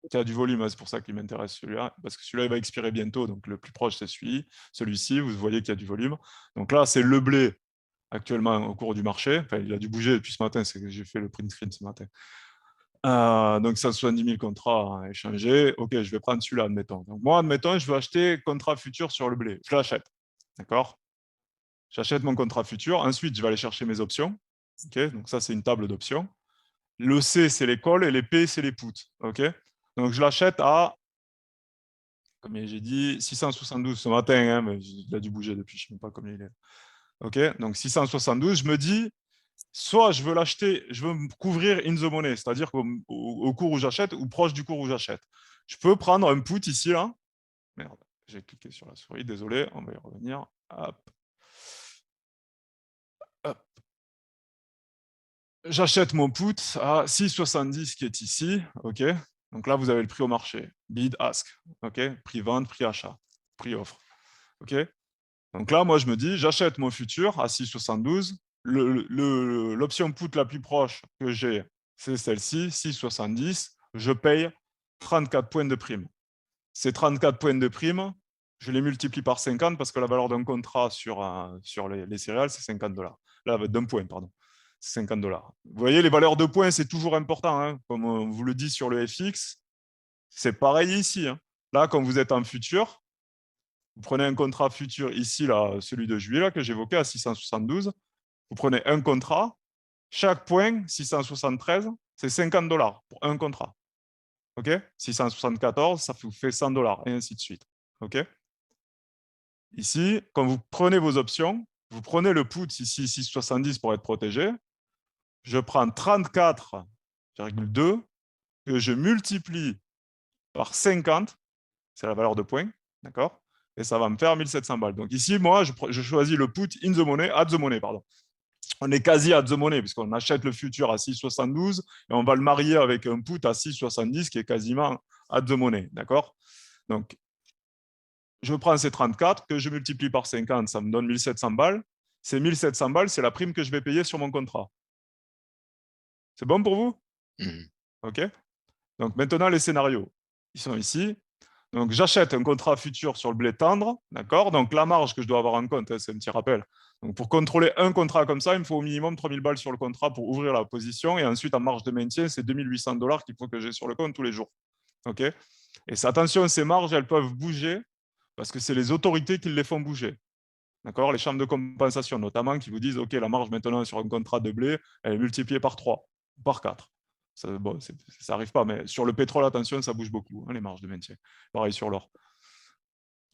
Il y a du volume, hein, c'est pour ça qu'il m'intéresse celui-là, parce que celui-là, il va expirer bientôt, donc le plus proche, c'est celui-ci, vous voyez qu'il y a du volume. Donc là, c'est le blé, actuellement, au cours du marché. Enfin, il a dû bouger depuis ce matin, c'est que j'ai fait le print screen ce matin. Donc, 170 000 contrats à échanger. OK, je vais prendre celui-là, admettons. Donc, moi, admettons, je veux acheter contrat futur sur le blé. Je l'achète, d'accord. J'achète mon contrat futur. Ensuite, je vais aller chercher mes options. OK, donc ça, c'est une table d'options. Le C, c'est les calls, et les P, c'est les puts. OK. Donc, je l'achète à, comme j'ai dit, 672 ce matin, hein, mais il a dû bouger depuis, je ne sais même pas combien il est. OK, donc 672, je me dis, soit je veux l'acheter, je veux me couvrir in the money, c'est-à-dire au cours où j'achète ou proche du cours où j'achète. Je peux prendre un put ici, là. Merde, j'ai cliqué sur la souris, désolé, on va y revenir. Hop. Hop. J'achète mon put à 6,70 qui est ici, OK. Donc là, vous avez le prix au marché, bid, ask, OK. Prix vente, prix achat, prix offre, OK. Donc là, moi, je me dis, j'achète mon futur à 6,72. L'option put la plus proche que j'ai, c'est celle-ci, 6,70. Je paye 34 points de prime. Ces 34 points de prime, je les multiplie par 50 parce que la valeur d'un contrat sur les céréales, c'est 50 $. Là, d'un point, pardon. C'est 50 $. Vous voyez, les valeurs de points, c'est toujours important. Hein. Comme on vous le dit sur le FX, c'est pareil ici. Hein. Là, quand vous êtes en futur, vous prenez un contrat futur ici, là, celui de juillet, là, que j'évoquais à 672. Vous prenez un contrat. Chaque point, 673, c'est 50 $ pour un contrat. OK, 674, ça vous fait 100 $, et ainsi de suite. OK. Ici, quand vous prenez vos options, vous prenez le put ici, 670 pour être protégé. Je prends 34,2 que je multiplie par 50, c'est la valeur de points, d'accord, et ça va me faire 1700 balles. Donc ici, moi, je choisis le put in the money, at the money, pardon. On est quasi at the money, puisqu'on achète le futur à 6,72 et on va le marier avec un put à 6,70 qui est quasiment at the money, d'accord. Donc, je prends ces 34 que je multiplie par 50, ça me donne 1700 balles. Ces 1700 balles, c'est la prime que je vais payer sur mon contrat. C'est bon pour vous? OK. Donc, maintenant, les scénarios. Ils sont ici. Donc, j'achète un contrat futur sur le blé tendre. D'accord. Donc, la marge que je dois avoir en compte, hein, c'est un petit rappel. Donc, pour contrôler un contrat comme ça, il me faut au minimum 3000 balles sur le contrat pour ouvrir la position. Et ensuite, en marge de maintien, c'est 2800 $ qu'il faut que j'ai sur le compte tous les jours. OK. Et attention, ces marges, elles peuvent bouger parce que c'est les autorités qui les font bouger. D'accord. Les chambres de compensation, notamment, qui vous disent, OK, la marge maintenant sur un contrat de blé, elle est multipliée par 3, par 4. Ça n'arrive pas, mais sur le pétrole, attention, ça bouge beaucoup, hein, les marges de maintien. Pareil sur l'or.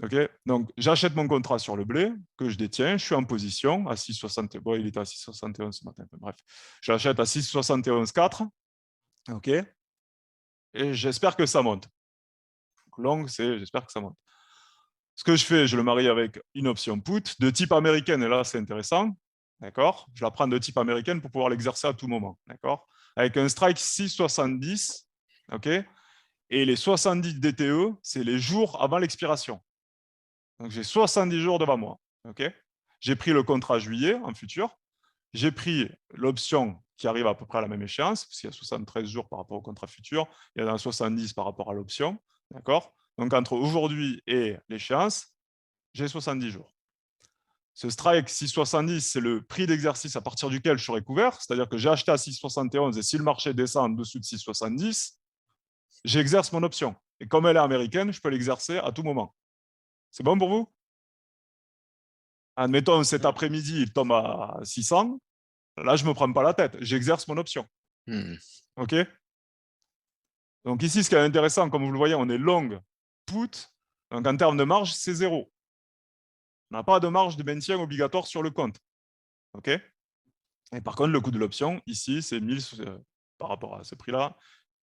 OK, donc j'achète mon contrat sur le blé que je détiens, je suis en position à 6,60. Bon, il était à 6,71 ce matin. Bref, je l'achète à 6,71,4. OK, et j'espère que ça monte. Long, c'est j'espère que ça monte. Ce que je fais, je le marie avec une option put de type américaine, et là, c'est intéressant. D'accord, je la prends de type américaine pour pouvoir l'exercer à tout moment. D'accord, avec un strike 6,70. OK, et les 70 DTE, c'est les jours avant l'expiration. Donc, j'ai 70 jours devant moi. OK, j'ai pris le contrat juillet en futur. J'ai pris l'option qui arrive à peu près à la même échéance, parce qu'il y a 73 jours par rapport au contrat futur, il y en a 70 par rapport à l'option. D'accord. Donc, entre aujourd'hui et l'échéance, j'ai 70 jours. Ce strike 6,70, c'est le prix d'exercice à partir duquel je serai couvert, c'est-à-dire que j'ai acheté à 6,71 et si le marché descend en dessous de 6,70, j'exerce mon option. Et comme elle est américaine, je peux l'exercer à tout moment. C'est bon pour vous? Admettons, cet après-midi, il tombe à 600. Là, je ne me prends pas la tête. J'exerce mon option. OK? Donc ici, ce qui est intéressant, comme vous le voyez, on est long put. Donc en termes de marge, c'est 0. On n'a pas de marge de maintien obligatoire sur le compte. OK? Et par contre, le coût de l'option, ici, c'est par rapport à ce prix-là,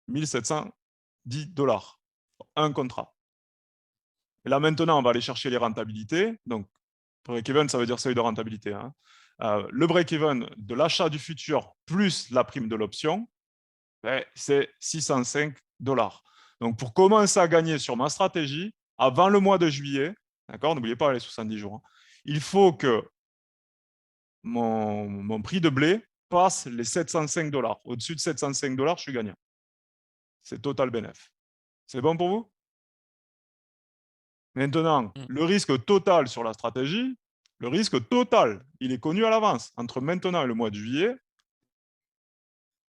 1710 $. Un contrat. Et là, maintenant, on va aller chercher les rentabilités. Donc, Break-even, ça veut dire seuil de rentabilité. Hein. Le break-even de l'achat du futur plus la prime de l'option, ben, c'est 605 $. Donc, pour commencer à gagner sur ma stratégie, avant le mois de juillet, d'accord, n'oubliez pas les 70 jours, hein, il faut que mon prix de blé passe les 705 $. Au-dessus de 705 $, je suis gagnant. C'est total bénéf. C'est bon pour vous? Maintenant, le risque total sur la stratégie, le risque total, il est connu à l'avance. Entre maintenant et le mois de juillet,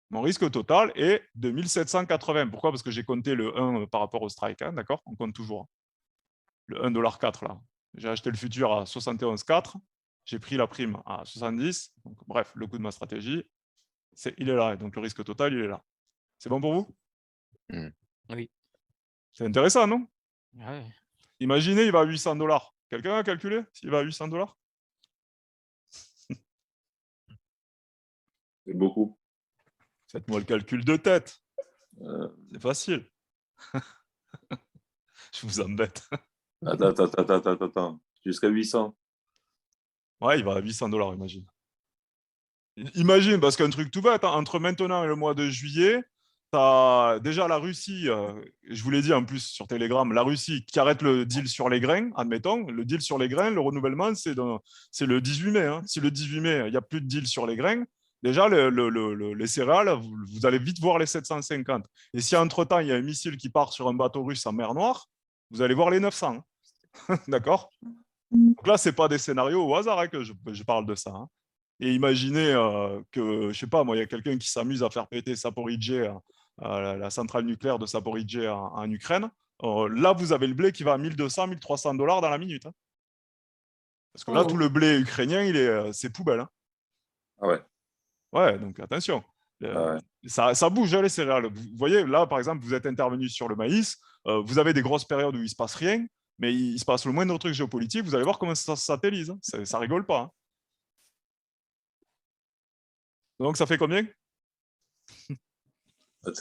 mon risque total est de 1780. Pourquoi? Parce que j'ai compté le 1 par rapport au strike, hein, d'accord? On compte toujours. Le 1,4 $, là. J'ai acheté le futur à 71,4. J'ai pris la prime à 70. Donc, bref, le coût de ma stratégie, il est là. Donc, le risque total, il est là. C'est bon pour vous?
Oui.
C'est intéressant, non?
Ouais.
Imaginez, il va à 800 $. Quelqu'un a calculé s'il va à 800 $?
C'est beaucoup.
Faites-moi le calcul de tête. C'est facile. Je vous embête.
Attends. Jusqu'à 800.
Ouais, il va à 800 $, imagine. Imagine, parce qu'un truc tout bête, hein, entre maintenant et le mois de juillet, tu as déjà la Russie, je vous l'ai dit en plus sur Telegram, la Russie qui arrête le deal sur les grains, admettons, le deal sur les grains, le renouvellement, c'est le 18 mai. Hein. Si le 18 mai, il n'y a plus de deal sur les grains, déjà, les céréales, vous allez vite voir les 750. Et si entre-temps, il y a un missile qui part sur un bateau russe en mer Noire, vous allez voir les 900. Hein. D'accord? Donc là, ce n'est pas des scénarios au hasard hein, que je parle de ça. Hein. Et imaginez que, je ne sais pas, moi, il y a quelqu'un qui s'amuse à faire péter Zaporijjia, la centrale nucléaire de Zaporijjia en Ukraine. Là, vous avez le blé qui va à 1200, 1300 $ dans la minute. Hein. Parce que là, tout le blé ukrainien, c'est poubelle. Hein.
Ah ouais.
Ouais, donc attention. Ça bouge, hein, les céréales. Vous voyez, là, par exemple, vous êtes intervenu sur le maïs. Vous avez des grosses périodes où il ne se passe rien, mais il se passe le moindre truc géopolitique. Vous allez voir comment ça se satellise. Hein. Ça rigole pas. Hein. Donc, ça fait combien? Vous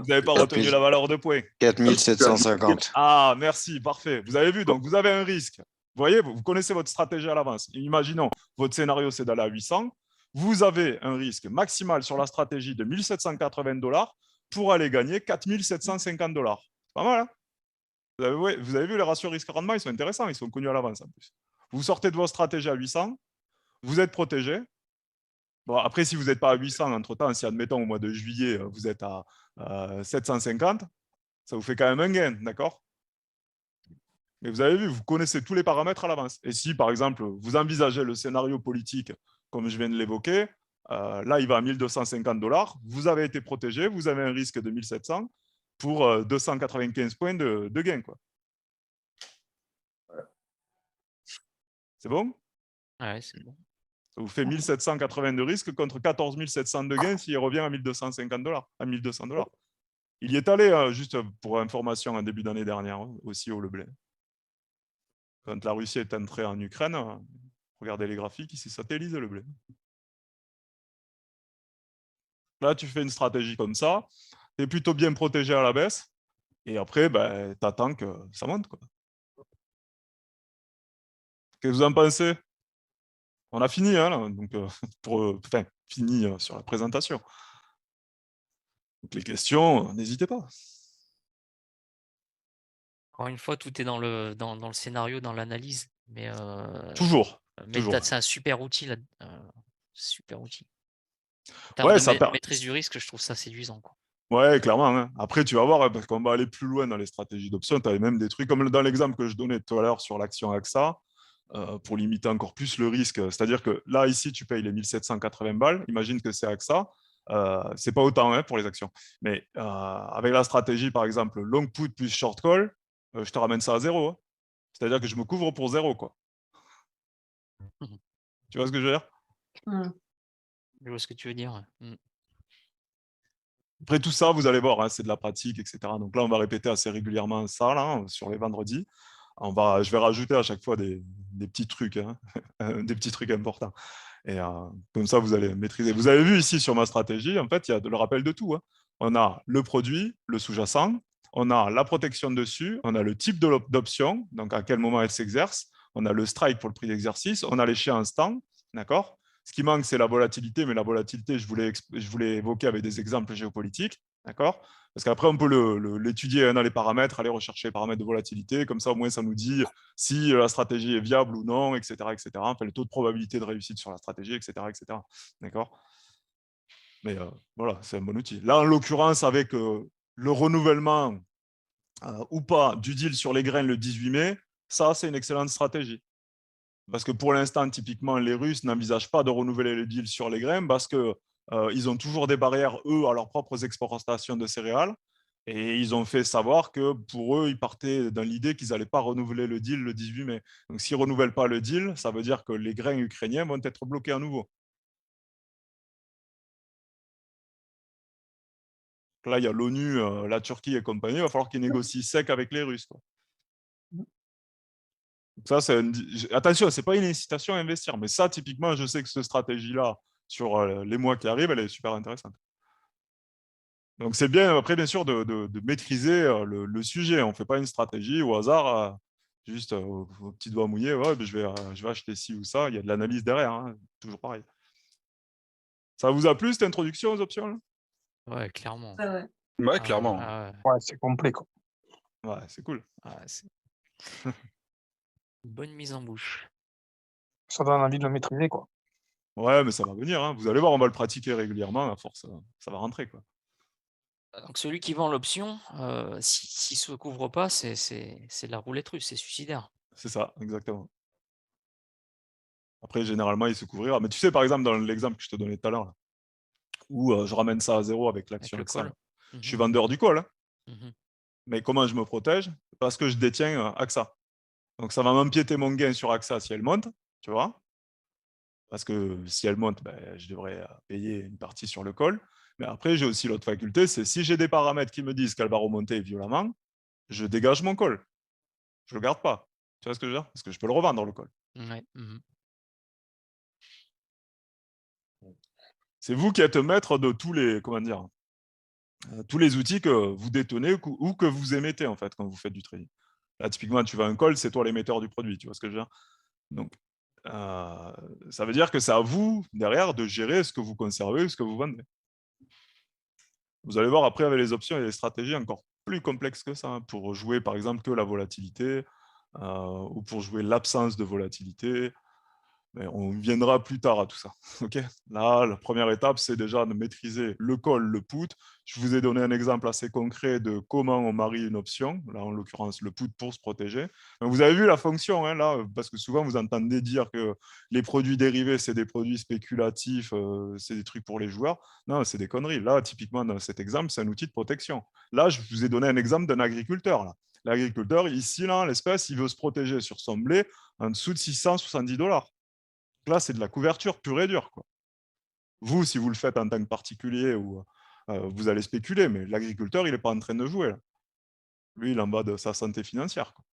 n'avez pas retenu la valeur de points.
4750.
Ah, merci, parfait. Vous avez vu, donc vous avez un risque. Vous voyez, vous connaissez votre stratégie à l'avance. Imaginons, votre scénario, c'est d'aller à 800. Vous avez un risque maximal sur la stratégie de 1780 $ pour aller gagner 4750 $. C'est pas mal, hein? Vous avez vu, les ratios risque-rendement, ils sont intéressants, ils sont connus à l'avance en plus. Vous sortez de votre stratégie à 800, vous êtes protégé. Bon, après, si vous n'êtes pas à 800, entre-temps, si admettons au mois de juillet, vous êtes à 750, ça vous fait quand même un gain, d'accord? Mais vous avez vu, vous connaissez tous les paramètres à l'avance. Et si, par exemple, vous envisagez le scénario politique, comme je viens de l'évoquer, là, il va à 1250 $, vous avez été protégé, vous avez un risque de 1700 pour 295 points de gain. Quoi. C'est bon?
Ouais, c'est bon.
Ça vous fait 1780 de risque contre 14 700 de gain s'il revient à 1250 $, à 1200 $. Il y est allé, juste pour information, en début d'année dernière, aussi au le blé. Quand la Russie est entrée en Ukraine, regardez les graphiques, il s'est satellisé le blé. Là, tu fais une stratégie comme ça, tu es plutôt bien protégé à la baisse, et après, ben, tu attends que ça monte. Quoi. Qu'est-ce que vous en pensez? On a fini, hein, là, donc, fini sur la présentation. Donc, les questions, n'hésitez pas.
Encore une fois, tout est dans le scénario, dans l'analyse. Mais,
Toujours.
Mais c'est un super outil. Super outil. En termes
Ouais,
de maîtrise du risque, je trouve ça séduisant. Quoi.
Ouais, clairement. Hein. Après, tu vas voir, hein, parce qu'on va aller plus loin dans les stratégies d'options. Tu avais même des trucs, comme dans l'exemple que je donnais tout à l'heure sur l'action AXA, pour limiter encore plus le risque. C'est-à-dire que là, ici, tu payes les 1780 balles. Imagine que c'est AXA. C'est pas autant hein, pour les actions. Mais avec la stratégie, par exemple, long put plus short call, je te ramène ça à 0. Hein. C'est-à-dire que je me couvre pour 0. Quoi. Tu vois ce que je veux dire?
Je vois ce que tu veux dire.
Après tout ça, vous allez voir, hein, c'est de la pratique, etc. Donc là, on va répéter assez régulièrement ça là, sur les vendredis. Je vais rajouter à chaque fois des petits trucs, hein, des petits trucs importants. Et comme ça, vous allez maîtriser. Vous avez vu ici sur ma stratégie, en fait, il y a le rappel de tout. Hein. On a le produit, le sous-jacent, on a la protection dessus, on a le type d'option, donc à quel moment elle s'exerce, On a le strike pour le prix d'exercice, on a l'échéance temps, d'accord? Ce qui manque, c'est la volatilité, mais la volatilité, je voulais évoquer avec des exemples géopolitiques, d'accord? Parce qu'après, on peut l'étudier dans les paramètres, aller rechercher les paramètres de volatilité, comme ça, au moins, ça nous dit si la stratégie est viable ou non, etc., etc. Enfin, le taux de probabilité de réussite sur la stratégie, etc., etc. D'accord? Mais voilà, c'est un bon outil. Là, en l'occurrence, avec le renouvellement ou pas du deal sur les graines le 18 mai, ça, c'est une excellente stratégie. Parce que pour l'instant, typiquement, les Russes n'envisagent pas de renouveler le deal sur les graines parce qu'ils ont toujours des barrières, eux, à leurs propres exportations de céréales. Et ils ont fait savoir que pour eux, ils partaient dans l'idée qu'ils n'allaient pas renouveler le deal le 18 mai. Donc, s'ils ne renouvellent pas le deal, ça veut dire que les grains ukrainiens vont être bloqués à nouveau. Là, il y a l'ONU, la Turquie et compagnie, il va falloir qu'ils négocient sec avec les Russes, quoi. Donc ça, attention, ce n'est pas une incitation à investir, mais ça, typiquement, je sais que cette stratégie-là, sur les mois qui arrivent, elle est super intéressante. Donc c'est bien, après, bien sûr, de maîtriser le sujet. On ne fait pas une stratégie au hasard, juste au petit doigt mouillé, ouais, je vais acheter ci ou ça. Il y a de l'analyse derrière, hein, toujours pareil. Ça vous a plu, cette introduction aux options là?
Ouais, clairement.
Ouais, ouais.
Ouais,
Ah,
clairement.
ah,
Ouais, c'est complet, quoi.
Ouais, c'est cool.
c'est une bonne mise en bouche.
Ça donne envie de le maîtriser, quoi.
Ouais, mais ça va venir, hein. Vous allez voir, on va le pratiquer régulièrement, à force, ça va rentrer, quoi.
Donc celui qui vend l'option, s'il se couvre pas, c'est de la roulette russe, c'est suicidaire.
C'est ça, exactement. Après, généralement, il se couvrira. Mais tu sais, par exemple, dans l'exemple que je te donnais tout à l'heure, là, où je ramène ça à zéro avec l'action
le
AXA,
call.
là. Je
Mhm.
suis vendeur du call, hein.
Mhm.
Mais comment je me protège? Parce que je détiens AXA. Donc, ça va m'empiéter mon gain sur AXA si elle monte, tu vois. Parce que si elle monte, ben, je devrais payer une partie sur le call. Mais après, j'ai aussi l'autre faculté, c'est si j'ai des paramètres qui me disent qu'elle va remonter violemment, je dégage mon call. Je ne le garde pas. Tu vois ce que je veux dire? Parce que je peux le revendre, le call.
Ouais. Mhm.
C'est vous qui êtes maître de tous les, comment dire, tous les outils que vous détenez ou que vous émettez, en fait, quand vous faites du trading. Là, typiquement, tu vas un call, c'est toi l'émetteur du produit. Tu vois ce que je veux dire? Donc, ça veut dire que c'est à vous, derrière, de gérer ce que vous conservez ou ce que vous vendez. Vous allez voir après avec les options, il y a des stratégies encore plus complexes que ça, hein, pour jouer par exemple que la volatilité ou pour jouer l'absence de volatilité. Mais on viendra plus tard à tout ça. Okay, là, la première étape, c'est déjà de maîtriser le call, le put. Je vous ai donné un exemple assez concret de comment on marie une option, là en l'occurrence le put pour se protéger. Donc, vous avez vu la fonction, hein, là, parce que souvent vous entendez dire que les produits dérivés, c'est des produits spéculatifs, c'est des trucs pour les joueurs. Non, c'est des conneries. Là, typiquement, dans cet exemple, c'est un outil de protection. Là, je vous ai donné un exemple d'un agriculteur. Là. L'agriculteur, ici, là, l'espèce, il veut se protéger sur son blé en dessous de $670. Là, c'est de la couverture pure et dure, quoi. Vous, si vous le faites en tant que particulier, ou vous allez spéculer, mais l'agriculteur, il n'est pas en train de jouer. Là. Lui, il est en bas de sa santé financière, quoi.